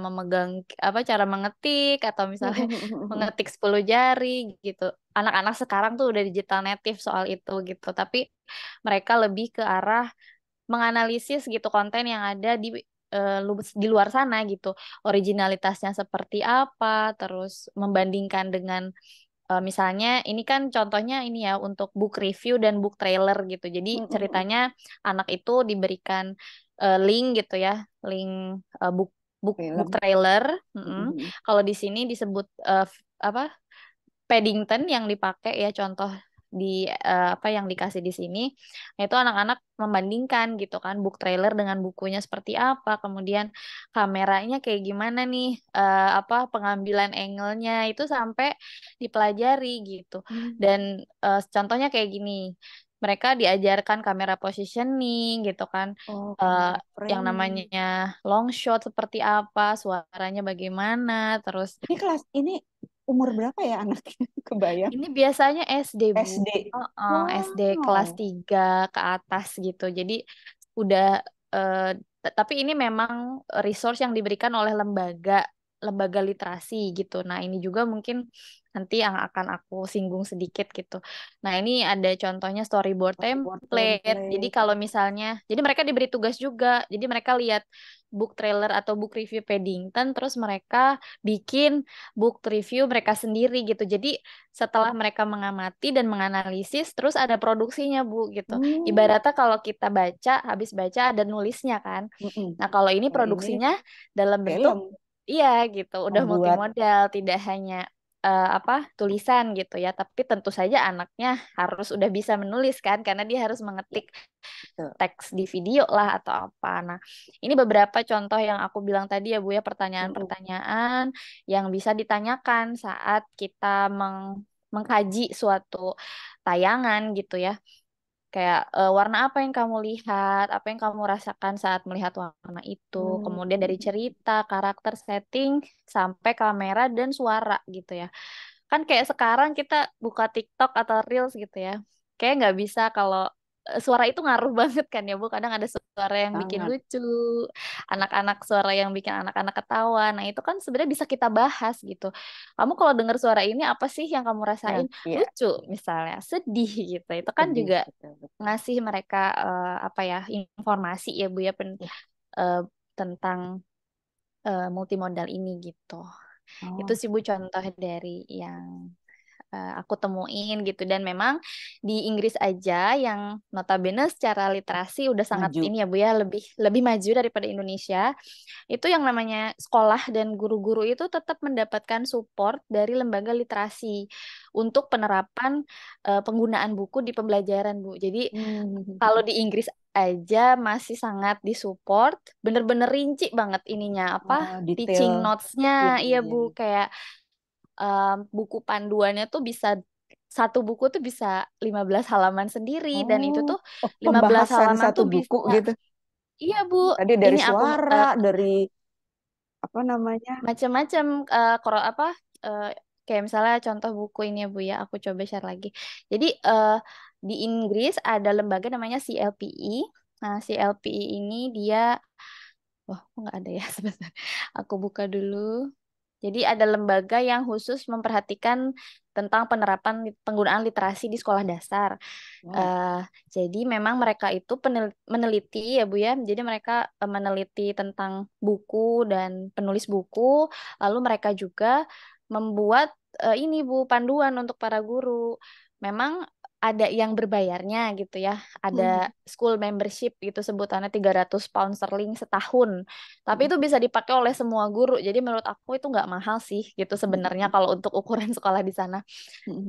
cara mengetik atau misalnya mengetik 10 jari gitu. Anak-anak sekarang tuh udah digital native soal itu gitu. Tapi mereka lebih ke arah menganalisis gitu konten yang ada di luar sana gitu, originalitasnya seperti apa, terus membandingkan dengan misalnya ini kan contohnya ini ya untuk book review dan book trailer gitu. Jadi ceritanya anak itu diberikan link gitu ya, link book book trailer. Kalau di sini disebut Paddington yang dipakai ya, contoh di apa yang dikasih di sini, itu anak-anak membandingkan gitu kan book trailer dengan bukunya seperti apa, kemudian kameranya kayak gimana nih, pengambilan angle-nya itu sampai dipelajari gitu. Dan contohnya kayak gini, mereka diajarkan kamera positioning gitu kan, yang namanya long shot seperti apa, suaranya bagaimana, terus ini umur berapa ya anaknya? Kebayang? ini biasanya SD, Bu. SD. SD kelas 3 ke atas gitu. Jadi udah tapi ini memang resource yang diberikan oleh lembaga literasi gitu. Nah, ini juga mungkin nanti yang akan aku singgung sedikit gitu. Nah, ini ada contohnya storyboard template. Jadi kalau misalnya, jadi mereka diberi tugas juga. Jadi mereka lihat book trailer atau book review Paddington, terus mereka bikin book review mereka sendiri gitu. Jadi setelah mereka mengamati dan menganalisis, terus ada produksinya, Bu, gitu. Ibaratnya kalau kita habis baca ada nulisnya kan. Nah, kalau ini produksinya dalam bentuk iya gitu, udah multimodal, tidak hanya tulisan gitu ya, tapi tentu saja anaknya harus udah bisa menulis kan, karena dia harus mengetik teks di video lah atau apa. Nah, ini beberapa contoh yang aku bilang tadi ya Bu ya, pertanyaan-pertanyaan yang bisa ditanyakan saat kita mengkaji suatu tayangan gitu ya. Kayak warna apa yang kamu lihat, apa yang kamu rasakan saat melihat warna itu. Kemudian dari cerita, karakter, setting, sampai kamera dan suara gitu ya. Kan kayak sekarang kita buka TikTok atau Reels gitu ya. Kayak nggak bisa kalau suara itu ngaruh banget kan ya Bu. Kadang ada suara yang bikin lucu, anak-anak suara yang bikin anak-anak ketawa. Nah itu kan sebenarnya bisa kita bahas gitu. Kamu kalau dengar suara ini apa sih yang kamu rasain? Lucu misalnya, sedih gitu. Itu kan juga ngasih mereka informasi ya Bu ya tentang multimodal ini gitu. Itu sih Bu contoh dari yang aku temuin gitu. Dan memang di Inggris aja yang notabene secara literasi udah sangat Maju. ini ya Bu ya, lebih lebih maju daripada Indonesia. Itu yang namanya sekolah dan guru-guru itu tetap mendapatkan support dari lembaga literasi untuk penerapan penggunaan buku di pembelajaran Bu. Jadi kalau di Inggris aja masih sangat disupport, bener-bener rinci banget ininya apa Detail. teaching notes-nya, iya Bu, kayak buku panduannya tuh bisa satu buku tuh bisa 15 halaman sendiri dan itu tuh 15 Pembahasan halaman satu tuh buku bisa gitu. iya Bu, Tadi dari ini aku suara, dari apa namanya? macam-macam apa eh, kayak misalnya contoh buku ini ya Bu ya, aku coba share lagi. Jadi di Inggris ada lembaga namanya CLPE. Nah, CLPE ini dia kok nggak ada ya sebentar. Aku buka dulu. Jadi ada lembaga yang khusus memperhatikan tentang penerapan penggunaan literasi di sekolah dasar. Wow. Jadi memang mereka itu meneliti ya Bu ya. Jadi mereka meneliti tentang buku dan penulis buku. Lalu mereka juga membuat ini Bu panduan untuk para guru. Memang ada yang berbayarnya gitu ya. Ada school membership gitu sebutannya 300 pound sterling setahun. Tapi itu bisa dipakai oleh semua guru. Jadi menurut aku itu nggak mahal sih gitu sebenarnya kalau untuk ukuran sekolah di sana.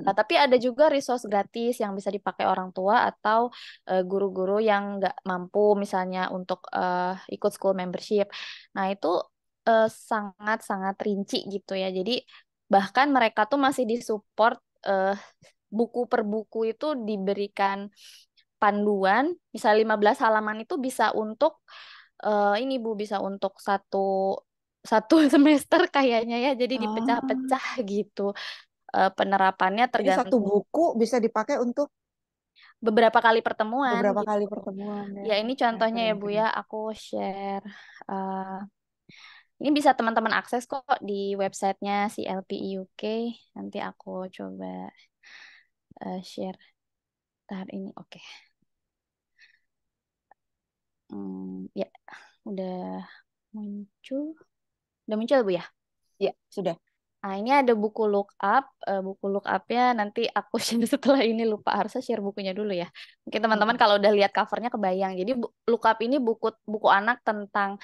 Tapi ada juga resource gratis yang bisa dipakai orang tua atau guru-guru yang nggak mampu misalnya untuk ikut school membership. Nah itu sangat-sangat rinci gitu ya. Jadi bahkan mereka tuh masih disupport buku per buku itu diberikan panduan, bisa 15 halaman itu bisa untuk ini Bu, bisa untuk satu satu semester kayaknya ya. Jadi dipecah-pecah gitu. Penerapannya Jadi satu tergantung buku bisa dipakai untuk beberapa kali pertemuan beberapa gitu. kali pertemuan ya. Ya ini contohnya ya Keren, Bu keren. ya, aku share. Ini bisa teman-teman akses kok di websitenya CLPE UK. Nanti aku coba share. Tahap ini, oke. Ya, udah muncul. Udah muncul Bu ya? Ya, sudah. Nah, ini ada buku look up. Buku look up-nya nanti aku share setelah ini, lupa harusnya share bukunya dulu ya. Mungkin teman-teman kalau udah lihat covernya kebayang. Jadi look up ini buku buku anak tentang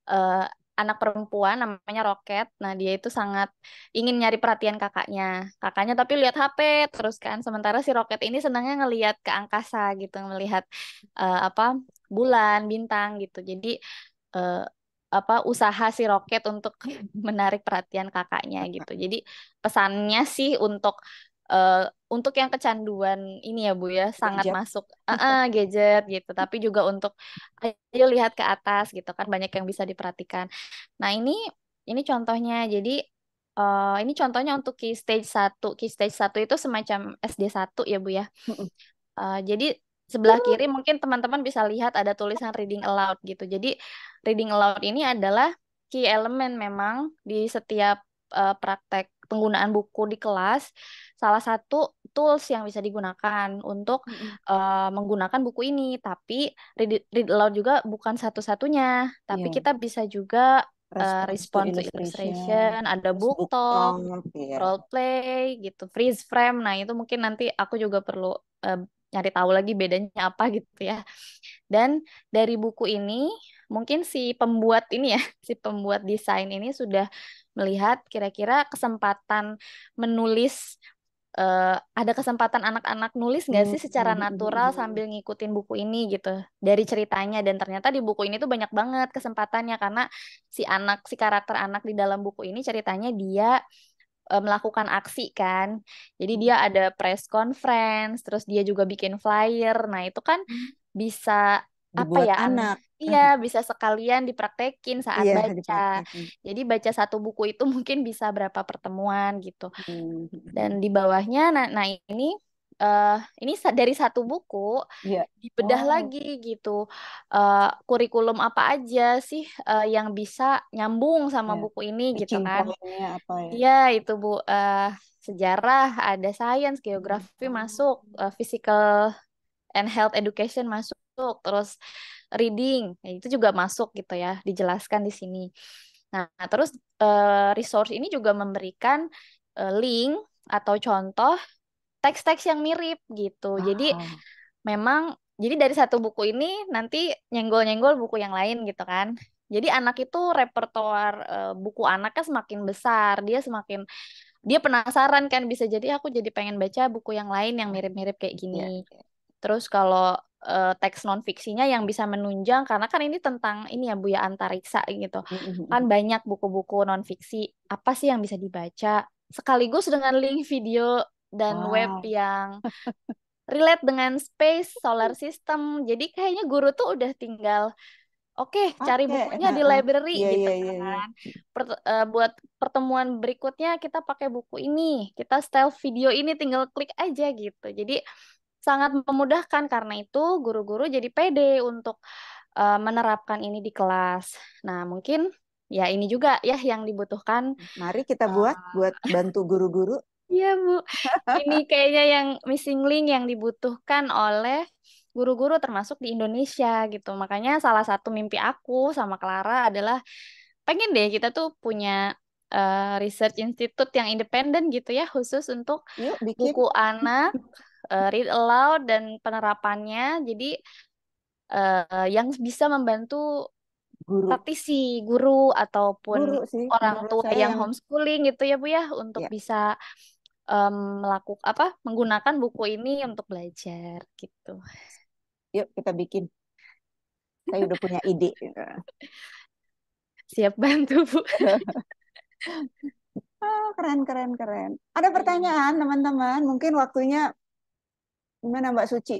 eh, anak perempuan namanya Rocket. Nah, dia itu sangat ingin nyari perhatian kakaknya. Kakaknya tapi lihat HP terus kan. Sementara si Rocket ini senangnya ngelihat ke angkasa gitu, melihat apa bulan, bintang gitu. Jadi eh, apa usaha si Rocket untuk menarik perhatian kakaknya gitu. Jadi pesannya sih eh, untuk yang kecanduan ini ya Bu ya sangat Gadget. masuk gadget gitu. Tapi juga untuk ayo lihat ke atas gitu kan banyak yang bisa diperhatikan. Nah, ini contohnya. Jadi ini contohnya untuk key stage satu. Key stage satu itu semacam SD 1 ya Bu ya. Jadi sebelah kiri mungkin teman-teman bisa lihat ada tulisan reading aloud gitu. Jadi reading aloud ini adalah key element memang di setiap praktek penggunaan buku di kelas. Salah satu tools yang bisa digunakan untuk menggunakan buku ini. Tapi read aloud juga bukan satu-satunya. Tapi Iya. kita bisa juga Response to respond to illustration, illustration, ada terus book book talk, talk, ya. role play gitu, freeze frame. Nah, itu mungkin nanti aku juga perlu nyari tahu lagi bedanya apa gitu ya. Dan dari buku ini mungkin si pembuat ini ya, si pembuat desain ini sudah melihat kira-kira kesempatan menulis ada kesempatan anak-anak nulis nggak sih secara natural sambil ngikutin buku ini gitu dari ceritanya, dan ternyata di buku ini tuh banyak banget kesempatannya karena si karakter anak di dalam buku ini ceritanya dia melakukan aksi kan. Jadi dia ada press conference, terus dia juga bikin flyer. Nah, itu kan bisa apa Dibuat ya? anak. Iya, bisa sekalian dipraktekin saat Iya, baca. dipraktekin. Jadi baca satu buku itu mungkin bisa berapa pertemuan gitu. Hmm. Dan di bawahnya, nah ini dari satu buku Iya. dibedah lagi gitu. Kurikulum apa aja sih yang bisa nyambung sama Ya. buku ini gitu Teaching kan? point-nya apa ya? Iya, itu Bu. Sejarah, ada sains, geografi masuk, physical and health education masuk, terus reading, ya, itu juga masuk gitu ya, dijelaskan di sini. Nah, terus resource ini juga memberikan link atau contoh teks-teks yang mirip gitu. Jadi Ah, memang jadi dari satu buku ini nanti nyenggol-nyenggol buku yang lain gitu kan. Jadi anak itu repertoar buku anaknya semakin besar, dia penasaran kan, bisa jadi aku jadi pengen baca buku yang lain yang mirip-mirip kayak ya, gini. ya. Terus kalau teks non fiksinya yang bisa menunjang, karena kan ini tentang ini ya Buya Antariksa gitu. Kan banyak buku-buku non fiksi, apa sih yang bisa dibaca? Sekaligus dengan link video dan web Wow, yang relate dengan space, solar system. Jadi kayaknya guru tuh udah tinggal, oke, cari pakai. bukunya di library Iya, gitu iya, iya, iya. kan. Buat pertemuan berikutnya kita pakai buku ini, kita style video ini tinggal klik aja gitu. Jadi sangat memudahkan, karena itu guru-guru jadi pede untuk menerapkan ini di kelas. Nah, mungkin ya ini juga ya yang dibutuhkan. Mari kita buat bantu guru-guru. Iya, Bu. Ini kayaknya yang missing link yang dibutuhkan oleh guru-guru termasuk di Indonesia gitu. Makanya salah satu mimpi aku sama Clara adalah pengen deh kita tuh punya research institute yang independen gitu ya, khusus untuk Yuk bikin buku anak, read aloud dan penerapannya. Jadi yang bisa membantu guru. praktisi, guru ataupun Guru sih, orang menurut tua saya yang yang homeschooling gitu ya Bu ya, untuk ya. bisa menggunakan buku ini untuk belajar gitu. Yuk kita bikin. Saya udah punya ide. Siap bantu Bu. Ah, keren, keren, keren. Ada pertanyaan, teman-teman? Mungkin waktunya gimana Mbak Suci?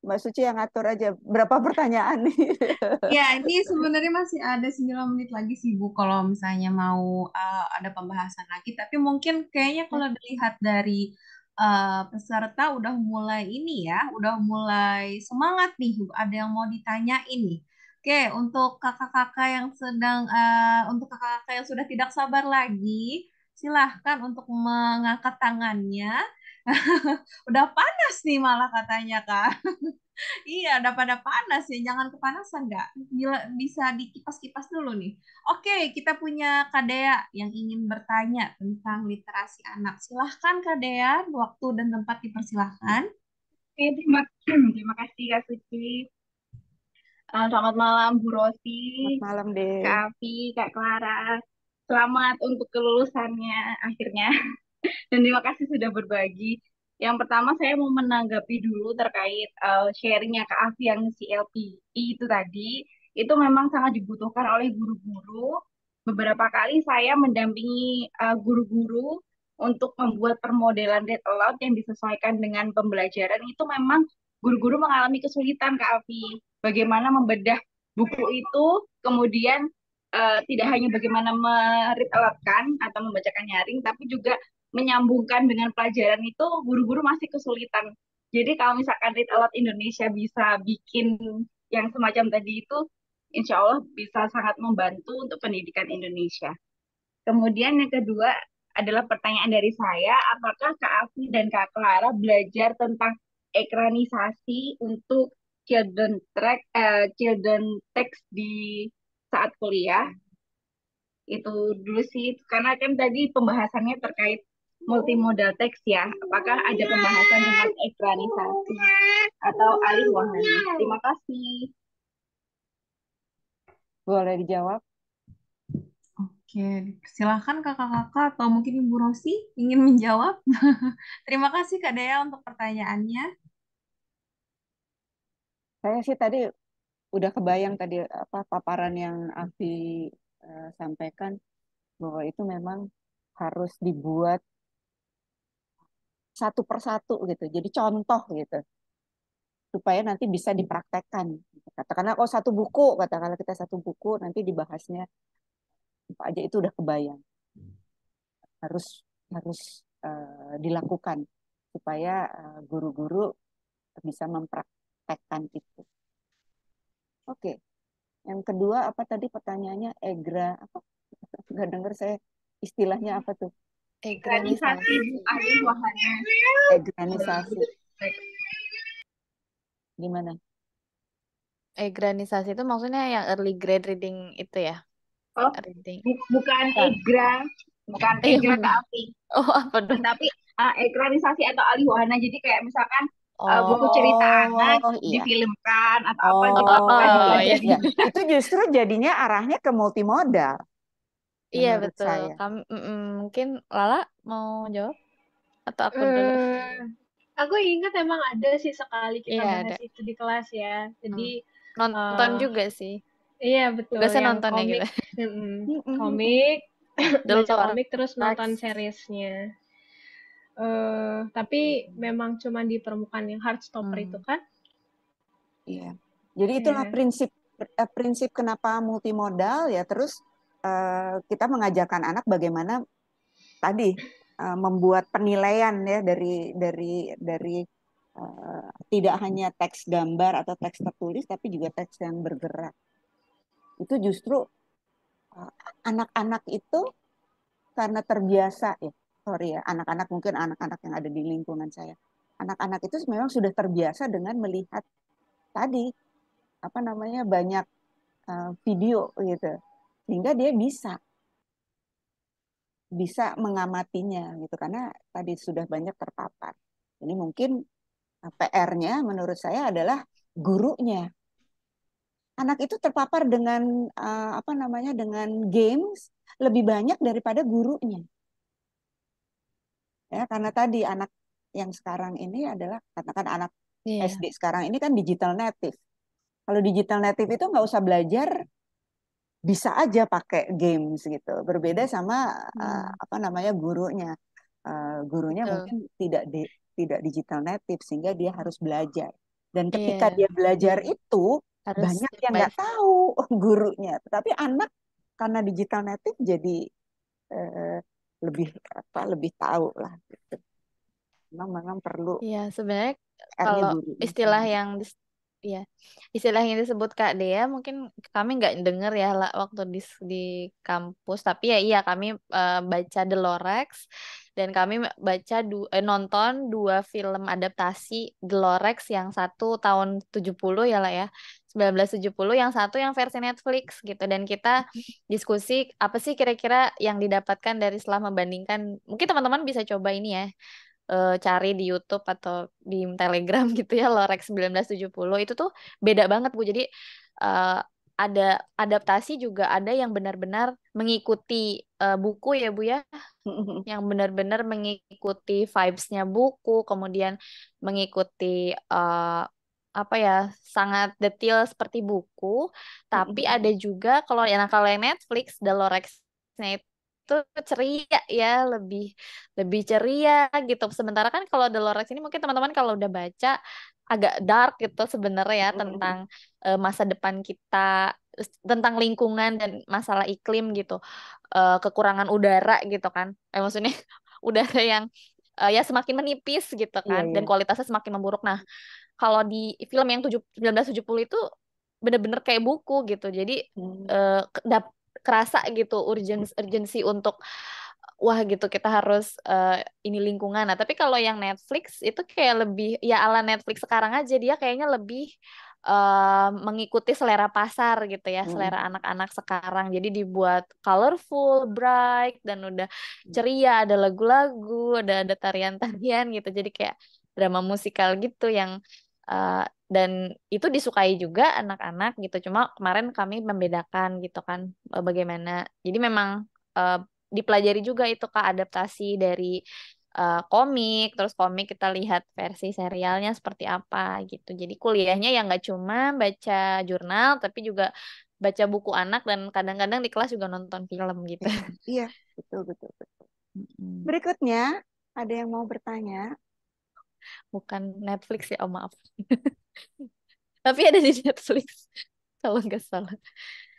Mbak Suci yang ngatur aja. Berapa pertanyaan nih? Ya, ini sebenarnya masih ada 9 menit lagi sih Bu kalau misalnya mau ada pembahasan lagi. Tapi mungkin kayaknya kalau dilihat dari peserta udah mulai ini ya, udah mulai semangat nih. Ada yang mau ditanyain nih. Oke, untuk kakak-kakak yang untuk kakak-kakak yang sudah tidak sabar lagi, silahkan untuk mengangkat tangannya. Udah panas nih malah katanya Kak. Iya, udah pada panas ya. Jangan kepanasan nggak? Bisa dikipas-kipas dulu nih. Oke, kita punya Kak Dea yang ingin bertanya tentang literasi anak. Silahkan Kak Dea, waktu dan tempat dipersilahkan. Oke, terima kasih Kak Suci. Selamat malam Bu Rosi, Selamat malam Kak deh. Afi, Kak Clara. Selamat untuk kelulusannya akhirnya. Dan terima kasih sudah berbagi. Yang pertama saya mau menanggapi dulu terkait sharingnya Kak Afi yang CLPI itu tadi. Itu memang sangat dibutuhkan oleh guru-guru. Beberapa kali saya mendampingi guru-guru untuk membuat permodelan read aloud yang disesuaikan dengan pembelajaran. Itu memang guru-guru mengalami kesulitan Kak Afi. Bagaimana membedah buku itu, kemudian tidak hanya bagaimana meread aloud-kan atau membacakan nyaring, tapi juga menyambungkan dengan pelajaran itu guru-guru masih kesulitan. Jadi kalau misalkan Read Aloud Indonesia bisa bikin yang semacam tadi itu, insya Allah bisa sangat membantu untuk pendidikan Indonesia. Kemudian yang kedua adalah pertanyaan dari saya, apakah Kak Afi dan Kak Clara belajar tentang ekranisasi untuk children text di saat kuliah? Itu dulu sih, karena kan tadi pembahasannya terkait multimodal teks ya. Apakah ada pembahasan tentang ekranisasi atau alih wahana? Terima kasih. Boleh dijawab? Oke, silahkan kakak-kakak atau mungkin Ibu Rosi ingin menjawab. Terima kasih Kak Dea untuk pertanyaannya. Saya sih tadi udah kebayang tadi apa paparan yang Afi sampaikan bahwa itu memang harus dibuat satu persatu gitu. Jadi contoh gitu supaya nanti bisa dipraktekkan. Katakanlah kalau satu buku, katakanlah kita satu buku nanti dibahasnya apa aja itu udah kebayang. Harus harus dilakukan supaya guru-guru bisa mempraktekkan itu. Oke. Yang kedua apa tadi pertanyaannya egra apa? Nggak dengar saya istilahnya apa tuh? Ekranisasi alih wahana. Egranisasi. Gimana? Egranisasi itu maksudnya yang early grade reading itu ya? Oh, Reading. bukan Bukan. egra, bukan Yang egra mana? Kak Afi. Oh, apa dong? Tapi ekranisasi atau alih wahana. Jadi kayak misalkan buku cerita anak Oh iya. difilmkan atau apa gitu. Apakah itu Oh Oh ada ya, ya, di itu justru jadinya arahnya ke multimodal iya menurut betul. saya. Kami mungkin Lala mau jawab atau aku dulu? Eh, aku ingat emang ada sih sekali kita Iya ada. bahas itu di kelas ya. Jadi Nonton eh juga sih. iya betul Tugasnya yang nonton ya komik, kita. komik, The baca Lorax. komik terus nonton seriesnya. Tapi memang cuma di permukaan yang Heartstopper itu kan. Iya. Jadi itulah Iya. prinsip kenapa multimodal ya. Terus kita mengajarkan anak bagaimana tadi membuat penilaian ya dari tidak hanya teks gambar atau teks tertulis tapi juga teks yang bergerak. Itu justru anak-anak itu karena terbiasa ya. Sorry ya, anak-anak mungkin anak-anak yang ada di lingkungan saya. Anak-anak itu memang sudah terbiasa dengan melihat tadi apa namanya banyak video gitu. Sehingga dia bisa mengamatinya gitu karena tadi sudah banyak terpapar. Ini mungkin PR-nya menurut saya adalah gurunya. Anak itu terpapar dengan apa namanya dengan games lebih banyak daripada gurunya. Ya, karena tadi anak yang sekarang ini adalah katakan anak Iya. SD sekarang ini kan digital native. Kalau digital native itu nggak usah belajar, bisa aja pakai games gitu. Berbeda sama apa namanya gurunya. Gurunya Betul. mungkin tidak digital native sehingga dia harus belajar. Dan ketika Iya. dia belajar itu Harus banyak step yang by nggak tahu gurunya. Tetapi anak karena digital native jadi eh, lebih lebih tahu lah. Gitu. Memang perlu Iya, sebenarnya R-nya kalau gurunya istilah sendiri. yang iya, istilah yang disebut Kak Dea mungkin kami nggak denger ya lah waktu di kampus, tapi ya iya kami baca The Lorax dan kami nonton dua film adaptasi The Lorax, yang satu tahun 70 ya lah ya. 1970, yang satu yang versi Netflix gitu, dan kita diskusi apa sih kira-kira yang didapatkan dari setelah membandingkan. Mungkin teman-teman bisa coba ini ya, cari di YouTube atau di Telegram gitu ya, Lorex 1970 itu tuh beda banget Bu. Jadi eh, ada adaptasi juga, ada yang benar-benar mengikuti buku ya Bu ya, yang benar-benar mengikuti vibes-nya buku, kemudian mengikuti apa ya, sangat detail seperti buku. Tapi ada juga kalau yang Netflix, The Lorax-nya itu ceria ya, lebih lebih ceria gitu. Sementara kan kalau The Lorax ini mungkin teman-teman kalau udah baca agak dark gitu sebenarnya ya, tentang masa depan kita, tentang lingkungan dan masalah iklim gitu, kekurangan udara gitu kan. Maksudnya udara yang ya semakin menipis gitu Iya, kan, dan iya. kualitasnya semakin memburuk. Nah, kalau di film yang 1970 itu bener-bener kayak buku gitu. Jadi kerasa gitu urgensi untuk wah gitu kita harus ini lingkungan. Nah, tapi kalau yang Netflix itu kayak lebih ya ala Netflix sekarang aja, dia kayaknya lebih mengikuti selera pasar gitu ya, selera anak-anak sekarang. Jadi dibuat colorful, bright, dan udah ceria, ada lagu-lagu, ada tarian-tarian gitu. Jadi kayak drama musikal gitu yang uh, dan itu disukai juga anak-anak gitu. Cuma kemarin kami membedakan gitu kan, bagaimana. Jadi memang uh, dipelajari juga itu Kak, adaptasi dari komik, terus komik kita lihat versi serialnya seperti apa gitu. Jadi kuliahnya ya nggak cuma baca jurnal, tapi juga baca buku anak, dan kadang-kadang di kelas juga nonton film gitu. Iya, betul, betul, betul. Mm. Berikutnya, ada yang mau bertanya? Bukan Netflix ya, oh maaf. Tapi ada di Netflix kalau nggak salah.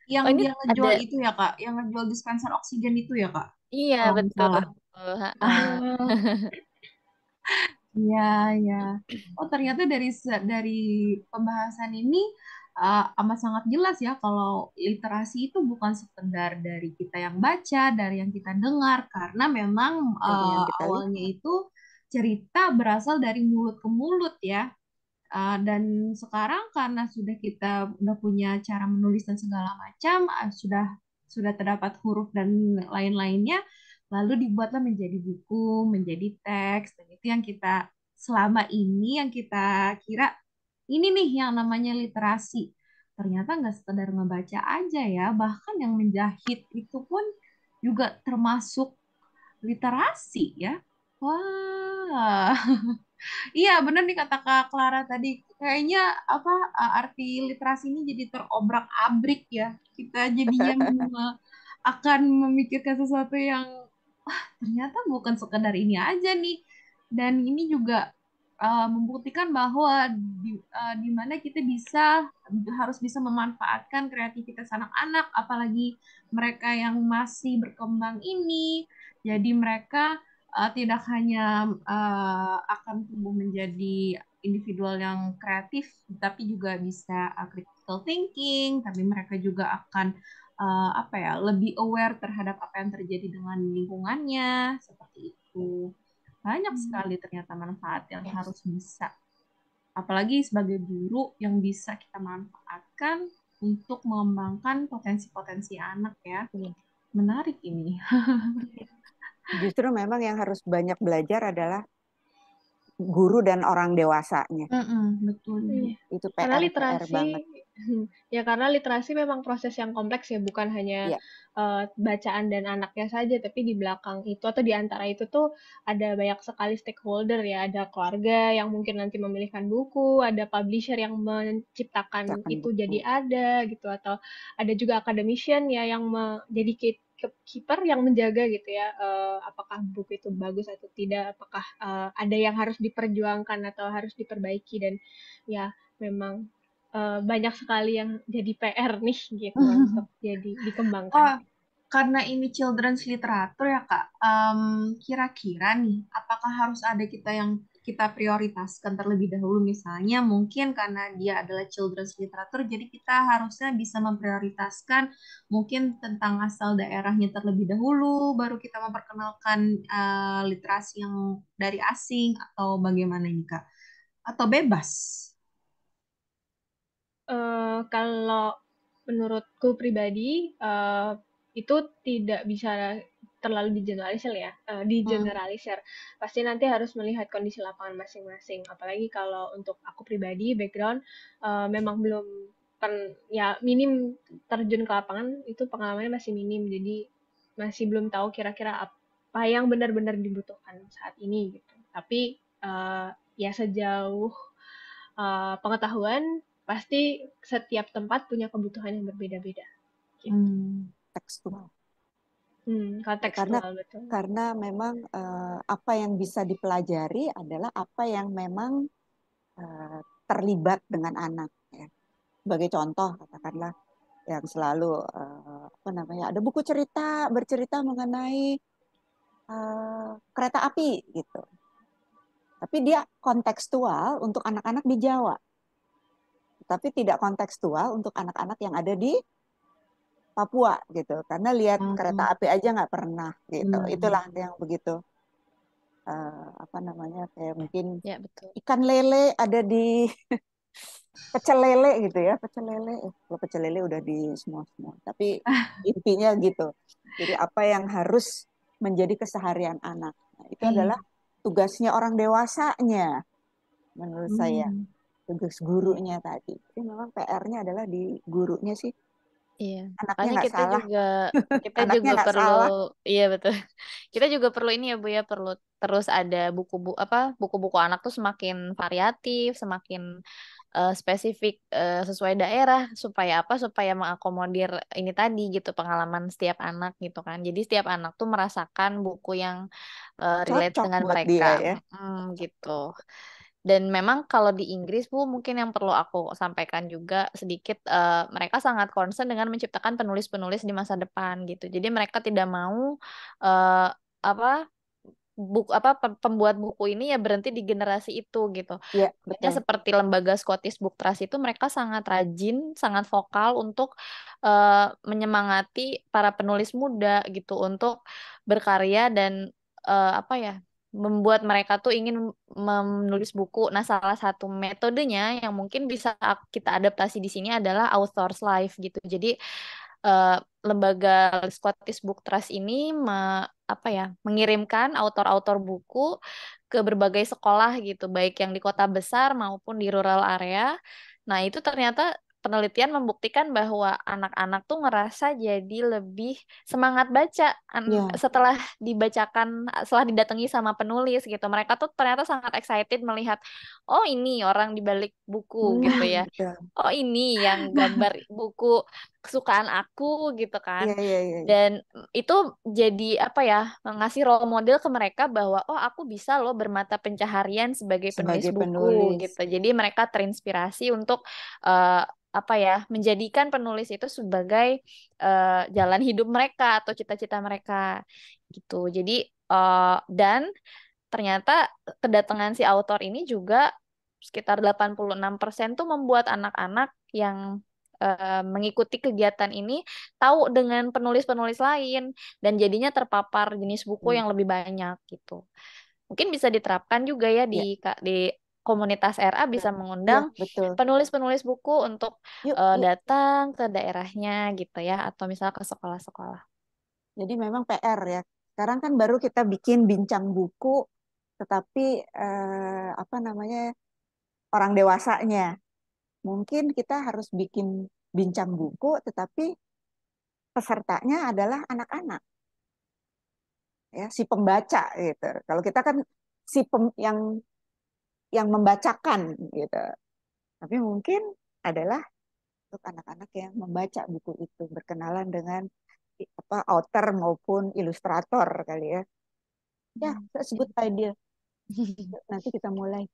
Yang Oh ini dia ada, ngejual itu ya Kak, yang ngejual dispenser oksigen itu ya Kak, iya kalau nggak betul. salah. Ha-ha. Iya, ya. Oh, ternyata dari pembahasan ini amat sangat jelas ya kalau literasi itu bukan sekedar dari kita yang baca, dari yang kita dengar, karena memang Dari yang kita awalnya lihat. itu cerita berasal dari mulut ke mulut ya. Dan sekarang karena sudah kita udah punya cara menulis dan segala macam, sudah terdapat huruf dan lain-lainnya, lalu dibuatlah menjadi buku, menjadi teks, dan itu yang kita selama ini yang kita kira ini nih yang namanya literasi. Ternyata nggak sekedar ngebaca aja ya, bahkan yang menjahit itu pun juga termasuk literasi ya. Wah, iya bener nih kata Kak Clara tadi. Kayaknya apa arti literasi ini jadi terobrak-abrik ya. Kita jadinya akan memikirkan sesuatu yang ternyata bukan sekedar ini aja nih. Dan ini juga membuktikan bahwa di mana kita harus bisa memanfaatkan kreativitas anak-anak, apalagi mereka yang masih berkembang ini. Jadi mereka tidak hanya akan tumbuh menjadi individual yang kreatif, tapi juga bisa critical thinking, tapi mereka juga akan apa ya, lebih aware terhadap apa yang terjadi dengan lingkungannya, seperti itu. Banyak sekali ternyata manfaat yang harus bisa, apalagi sebagai guru yang bisa kita manfaatkan untuk mengembangkan potensi-potensi anak ya. Menarik ini. Justru memang yang harus banyak belajar adalah guru dan orang dewasanya. Betul. Itu Karena PR literasi, banget. ya karena literasi memang proses yang kompleks ya, bukan hanya Iya. bacaan dan anaknya saja, tapi di belakang itu atau di antara itu tuh ada banyak sekali stakeholder ya, ada keluarga yang mungkin nanti memilihkan buku, ada publisher yang menciptakan Ciptakan itu buku. jadi ada gitu, atau ada juga academician ya yang jadi keeper yang menjaga gitu ya, apakah buku itu bagus atau tidak, apakah ada yang harus diperjuangkan atau harus diperbaiki, dan ya memang banyak sekali yang jadi PR nih gitu untuk jadi dikembangkan. Oh, karena ini children's literature ya Kak, kira-kira nih, apakah harus ada kita prioritaskan terlebih dahulu, misalnya mungkin karena dia adalah children's literature, jadi kita harusnya bisa memprioritaskan mungkin tentang asal daerahnya terlebih dahulu, baru kita memperkenalkan literasi yang dari asing, atau bagaimana ini Kak? Atau bebas? Kalau menurutku pribadi itu tidak bisa terlalu digeneralisir. Pasti nanti harus melihat kondisi lapangan masing-masing. Apalagi kalau untuk aku pribadi background memang belum ya minim terjun ke lapangan, itu pengalamannya masih minim, jadi masih belum tahu kira-kira apa yang benar-benar dibutuhkan saat ini gitu. Tapi ya sejauh pengetahuan pasti setiap tempat punya kebutuhan yang berbeda-beda. Gitu. Tekstual. Kontekstual, betul. Karena memang apa yang bisa dipelajari adalah apa yang memang terlibat dengan anak. Ya. Sebagai contoh, katakanlah yang selalu ada buku bercerita mengenai kereta api gitu. Tapi dia kontekstual untuk anak-anak di Jawa. Tapi tidak kontekstual untuk anak-anak yang ada di Papua gitu, karena lihat kereta api aja nggak pernah gitu. Itulah yang begitu kayak mungkin Ya, betul. ikan lele ada di pecel lele gitu ya, pecel lele. Kalau pecel lele udah di semua. Tapi intinya gitu. Jadi apa yang harus menjadi keseharian anak, nah, itu adalah tugasnya orang dewasanya menurut saya. Tugas gurunya tadi. Jadi memang PR-nya adalah di gurunya sih. Iya, Anaknya makanya nggak kita salah. Anaknya juga nggak perlu, salah. iya betul. Kita juga perlu ini ya Bu ya, perlu terus ada buku-buku anak tuh semakin variatif, semakin spesifik, sesuai daerah, supaya apa? Supaya mengakomodir ini tadi gitu, pengalaman setiap anak gitu kan. Jadi setiap anak tuh merasakan buku yang relate Cocok dengan buat mereka, dia ya. gitu. Dan memang kalau di Inggris Bu, mungkin yang perlu aku sampaikan juga sedikit, mereka sangat concern dengan menciptakan penulis-penulis di masa depan gitu. Jadi mereka tidak mau eh, apa pembuat buku ini ya berhenti di generasi itu gitu. Iya, Makanya betul. seperti lembaga Scottish Book Trust itu, mereka sangat rajin, sangat vokal untuk menyemangati para penulis muda gitu untuk berkarya dan apa ya, membuat mereka tuh ingin menulis buku. Nah, salah satu metodenya yang mungkin bisa kita adaptasi di sini adalah author's life gitu. Jadi eh, lembaga Scottish Book Trust ini apa ya, mengirimkan autor-autor buku ke berbagai sekolah gitu, baik yang di kota besar maupun di rural area. Nah, itu ternyata penelitian membuktikan bahwa anak-anak tuh ngerasa jadi lebih semangat baca Ya, setelah dibacakan, setelah didatangi sama penulis gitu. Mereka tuh ternyata sangat excited melihat, oh ini orang di balik buku gitu ya. betul. Oh ini yang gambar buku kesukaan aku gitu kan. Iya, iya, iya, iya. Dan itu jadi apa ya, ngasih role model ke mereka bahwa oh aku bisa loh bermata pencaharian sebagai penulis Sebagai buku penulis. gitu. Jadi mereka terinspirasi untuk eh, apa ya, menjadikan penulis itu sebagai jalan hidup mereka atau cita-cita mereka gitu. Jadi dan ternyata kedatangan si autor ini juga sekitar 86% tuh membuat anak-anak yang mengikuti kegiatan ini tahu dengan penulis-penulis lain dan jadinya terpapar jenis buku Hmm. yang lebih banyak gitu. Mungkin bisa diterapkan juga ya Ya, di komunitas RA, bisa iya, mengundang betul. penulis-penulis buku untuk Yuk, yuk. datang ke daerahnya gitu ya, atau misalnya ke sekolah-sekolah. Jadi memang PR ya. Sekarang kan baru kita bikin bincang buku, tetapi apa namanya, orang dewasanya. Mungkin kita harus bikin bincang buku, tetapi pesertanya adalah anak-anak, ya, si pembaca gitu. Kalau kita kan si yang membacakan gitu. Tapi mungkin adalah untuk anak-anak yang membaca buku itu, berkenalan dengan apa author maupun ilustrator kali ya. Ya, saya sebut idea. Nanti kita mulai.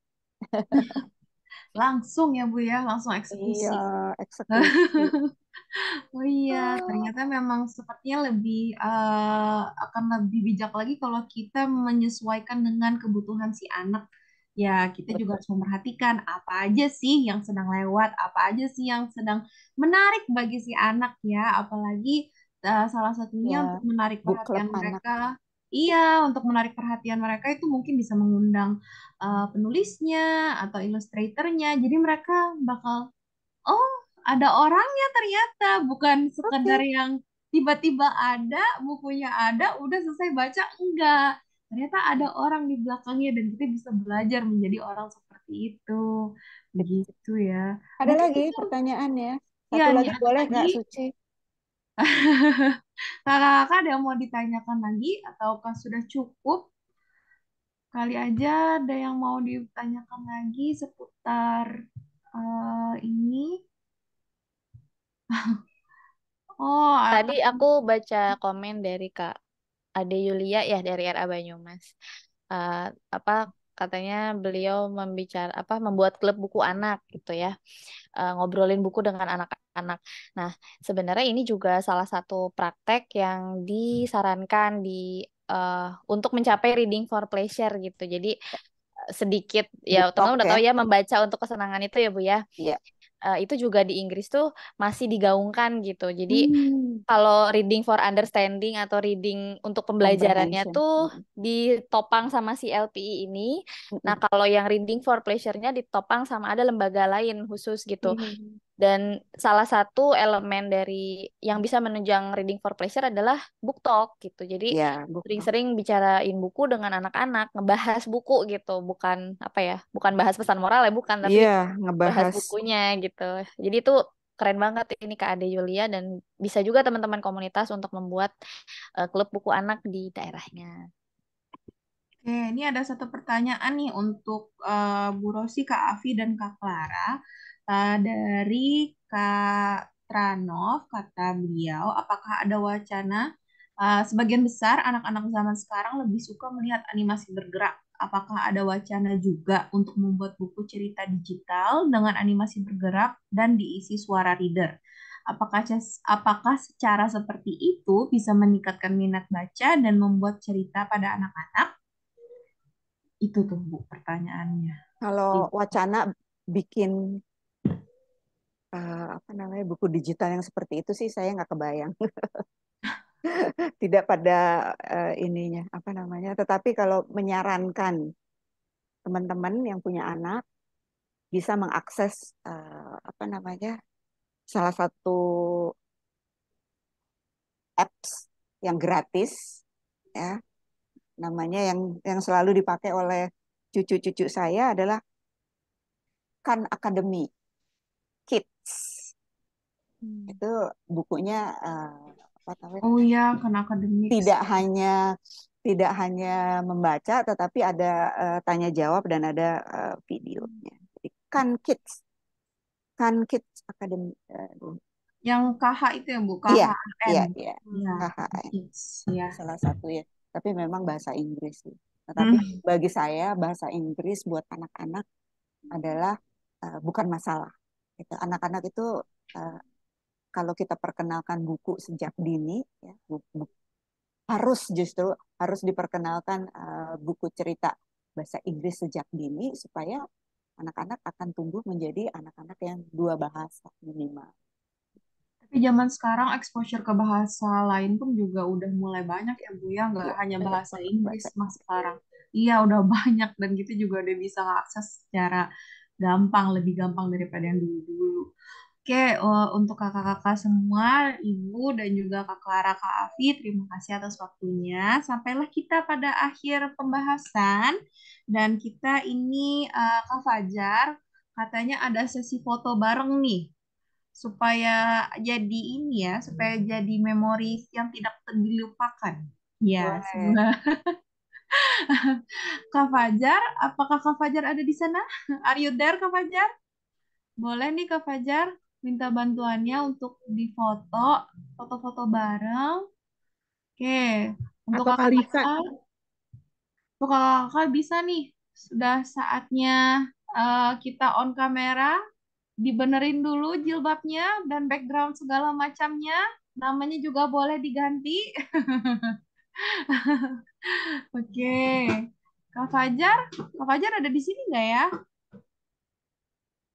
Langsung ya Bu ya, langsung Iya, eksekusi. eksekusi. Oh iya, Oh, ternyata memang sepertinya akan lebih bijak lagi kalau kita menyesuaikan dengan kebutuhan si anak. Ya, kita juga betul. harus memperhatikan apa aja sih yang sedang lewat, apa aja sih yang sedang menarik bagi si anak ya. Apalagi salah satunya untuk Ya, menarik book club perhatian anak. mereka. Iya, untuk menarik perhatian mereka itu mungkin bisa mengundang penulisnya atau ilustratornya. Jadi mereka bakal, oh, ada orangnya ternyata, bukan sekedar Oke. yang tiba-tiba ada, bukunya ada, udah selesai baca, enggak. Ternyata ada orang di belakangnya dan kita bisa belajar menjadi orang seperti itu. Begitu ya. Ada Mungkin lagi itu, pertanyaannya. ya Satu nih lagi ada boleh lagi. nggak, Suci? Kakak-kakak ada yang mau ditanyakan lagi ataukah sudah cukup? Kali aja ada yang mau ditanyakan lagi seputar ini. Oh, Tadi aku baca komen dari Kak Ade Yulia ya dari RA Banyumas. Eh, apa katanya beliau membuat klub buku anak gitu ya, ngobrolin buku dengan anak-anak. Nah, sebenarnya ini juga salah satu praktek yang disarankan eh, untuk mencapai reading for pleasure gitu. Jadi sedikit ya, Book talk teman-teman udah ya? tahu ya, membaca untuk kesenangan itu ya Bu ya. Iya. Itu juga di Inggris tuh masih digaungkan gitu. Jadi Hmm, kalau reading for understanding atau reading untuk pembelajarannya comprehension. tuh Mm, ditopang sama si LPI ini. mm, Nah, mm. kalau yang reading for pleasure-nya ditopang sama ada lembaga lain khusus gitu. Hmm. Dan salah satu elemen dari yang bisa menunjang reading for pleasure adalah book talk gitu. Jadi Ya, book talk. sering-sering bicarain buku dengan anak-anak, ngebahas buku gitu, bukan apa ya, bukan bahas pesan moral ya, bukan, tapi Iya, bahas ngebahas. bukunya gitu. Jadi itu keren banget ini Kak Ade Yulia, dan bisa juga teman-teman komunitas untuk membuat klub buku anak di daerahnya. oke, ini ada satu pertanyaan nih untuk Bu Rosi, Kak Afi, dan Kak Clara. Dari Kak Tranov, kata beliau, apakah ada wacana sebagian besar anak-anak zaman sekarang lebih suka melihat animasi bergerak? Apakah ada wacana juga untuk membuat buku cerita digital dengan animasi bergerak dan diisi suara reader? Apakah secara seperti itu bisa meningkatkan minat baca dan membuat cerita pada anak-anak? Itu tuh Bu pertanyaannya. Kalau wacana bikin apa namanya buku digital yang seperti itu sih saya nggak kebayang. Tidak pada ininya apa namanya. Tetapi kalau menyarankan teman-teman yang punya anak bisa mengakses apa namanya salah satu apps yang gratis, ya. Namanya yang selalu dipakai oleh cucu-cucu saya adalah Khan Academy Kids. Itu bukunya apa namanya? Oh ya, kan akademik. Tidak hanya membaca, tetapi ada tanya jawab dan ada videonya. Jadi Khan Kids Academy. Yang KH itu ya Bu, Iya, KHM. iya, iya. Ya, KHM. kids. Ya. Salah satu ya. Tapi memang bahasa Inggris sih. Tetapi bagi saya bahasa Inggris buat anak-anak adalah bukan masalah. Gitu. Anak-anak itu uh, kalau kita perkenalkan buku sejak dini, ya, justru harus diperkenalkan buku cerita bahasa Inggris sejak dini supaya anak-anak akan tumbuh menjadi anak-anak yang dua bahasa minimal. Tapi zaman sekarang exposure ke bahasa lain pun juga udah mulai banyak ya Bu ya, nggak Ya, hanya banyak bahasa banget Inggris bahasa. mas sekarang. Iya udah banyak dan kita juga udah bisa akses secara gampang, lebih gampang daripada yang dulu-dulu. Oke, untuk kakak-kakak semua, Ibu dan juga Kak Clara, Kak Afi, terima kasih atas waktunya. Sampailah kita pada akhir pembahasan dan kita ini Kak Fajar katanya ada sesi foto bareng nih supaya jadi ini ya, supaya jadi memori yang tidak dilupakan. Ya, Boleh. semoga Kak Fajar, apakah Kak Fajar ada di sana? Are you there, Kak Fajar? Boleh nih Kak Fajar minta bantuannya untuk difoto, foto-foto bareng. Oke, untuk Apakah bisa? kakak-kakak bisa nih, sudah saatnya kita on kamera, dibenerin dulu jilbabnya dan background segala macamnya. Namanya juga boleh diganti. Oke, Kak Fajar ada di sini nggak ya?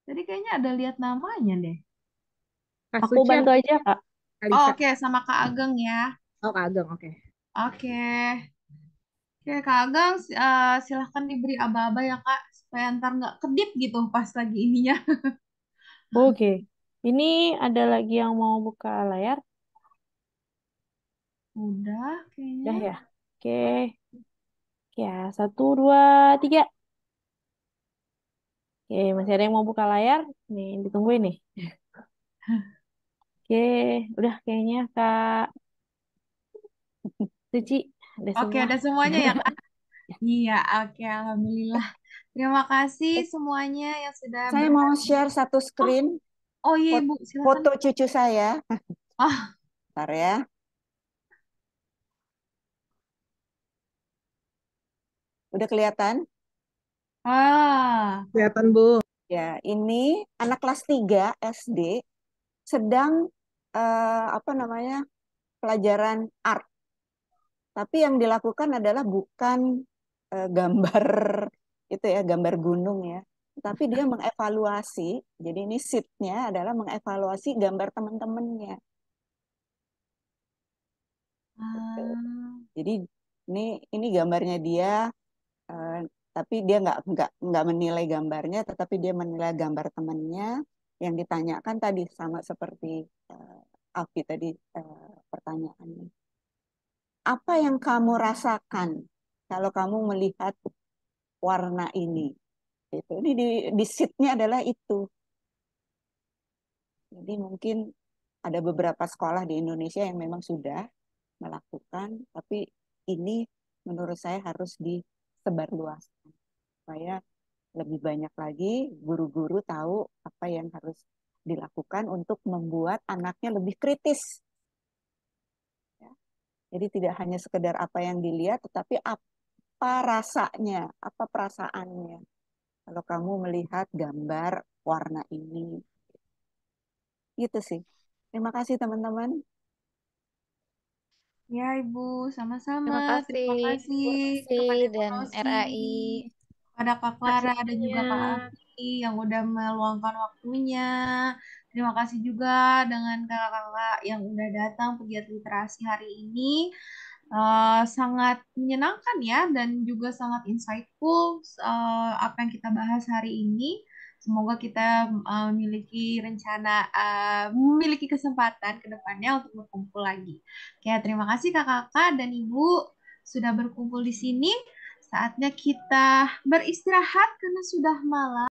Tadi kayaknya ada lihat namanya deh. Kak Aku Suci bantu atau aja, Kak. Kak Oh, Lisa? oke, sama Kak Ageng ya. Oh, Kak Ageng, oke. Oke, oke Kak Ageng, silahkan diberi aba-aba ya Kak, supaya ntar nggak kedip gitu pas lagi ininya. Oke. Ini ada lagi yang mau buka layar? Udah Udah kayaknya. ya? Oke. Ya, satu, dua, tiga. Oke, masih ada yang mau buka layar? Nih, ditungguin nih. Oke, udah kayaknya Kak Suci. Udah Oke, semua. ada semuanya ya Kak? Iya, oke, Alhamdulillah. Terima kasih semuanya yang sudah Saya mau berhadir. share satu Oh, screen oh iya Ibu, silakan. foto cucu saya. Oh, Bentar ya. Udah kelihatan? Kelihatan, Bu. Ya, ini anak kelas 3 SD sedang apa namanya? Pelajaran art. Tapi yang dilakukan adalah bukan gambar itu ya, gambar gunung ya. Tapi dia mengevaluasi. Jadi ini sheet-nya adalah mengevaluasi gambar teman-temannya. Gitu. Jadi ini gambarnya dia, eh, tapi dia nggak menilai gambarnya, tetapi dia menilai gambar temannya. Yang ditanyakan tadi sama seperti Alfi tadi pertanyaannya. Apa yang kamu rasakan kalau kamu melihat warna ini? Itu ini di sheet-nya adalah itu. Jadi mungkin ada beberapa sekolah di Indonesia yang memang sudah melakukan, tapi ini menurut saya harus disebarluaskan supaya lebih banyak lagi guru-guru tahu apa yang harus dilakukan untuk membuat anaknya lebih kritis. Ya. Jadi tidak hanya sekedar apa yang dilihat, tetapi apa rasanya, apa perasaannya. Kalau kamu melihat gambar warna ini, gitu sih. Terima kasih teman-teman. ya Ibu, sama-sama. Terima kasih, Terima kasih Bu Rosi kepada Ibu dan Rosi, RAI. kepada Kak Makasih Clara dan juga Kak semuanya. Afi yang udah meluangkan waktunya. Terima kasih juga dengan kakak-kakak yang udah datang pegiat literasi hari ini. Sangat menyenangkan ya dan juga sangat insightful apa yang kita bahas hari ini. Semoga kita memiliki rencana, memiliki kesempatan ke depannya untuk berkumpul lagi. Oke, terima kasih kakak-kakak dan ibu sudah berkumpul di sini. Saatnya kita beristirahat karena sudah malam.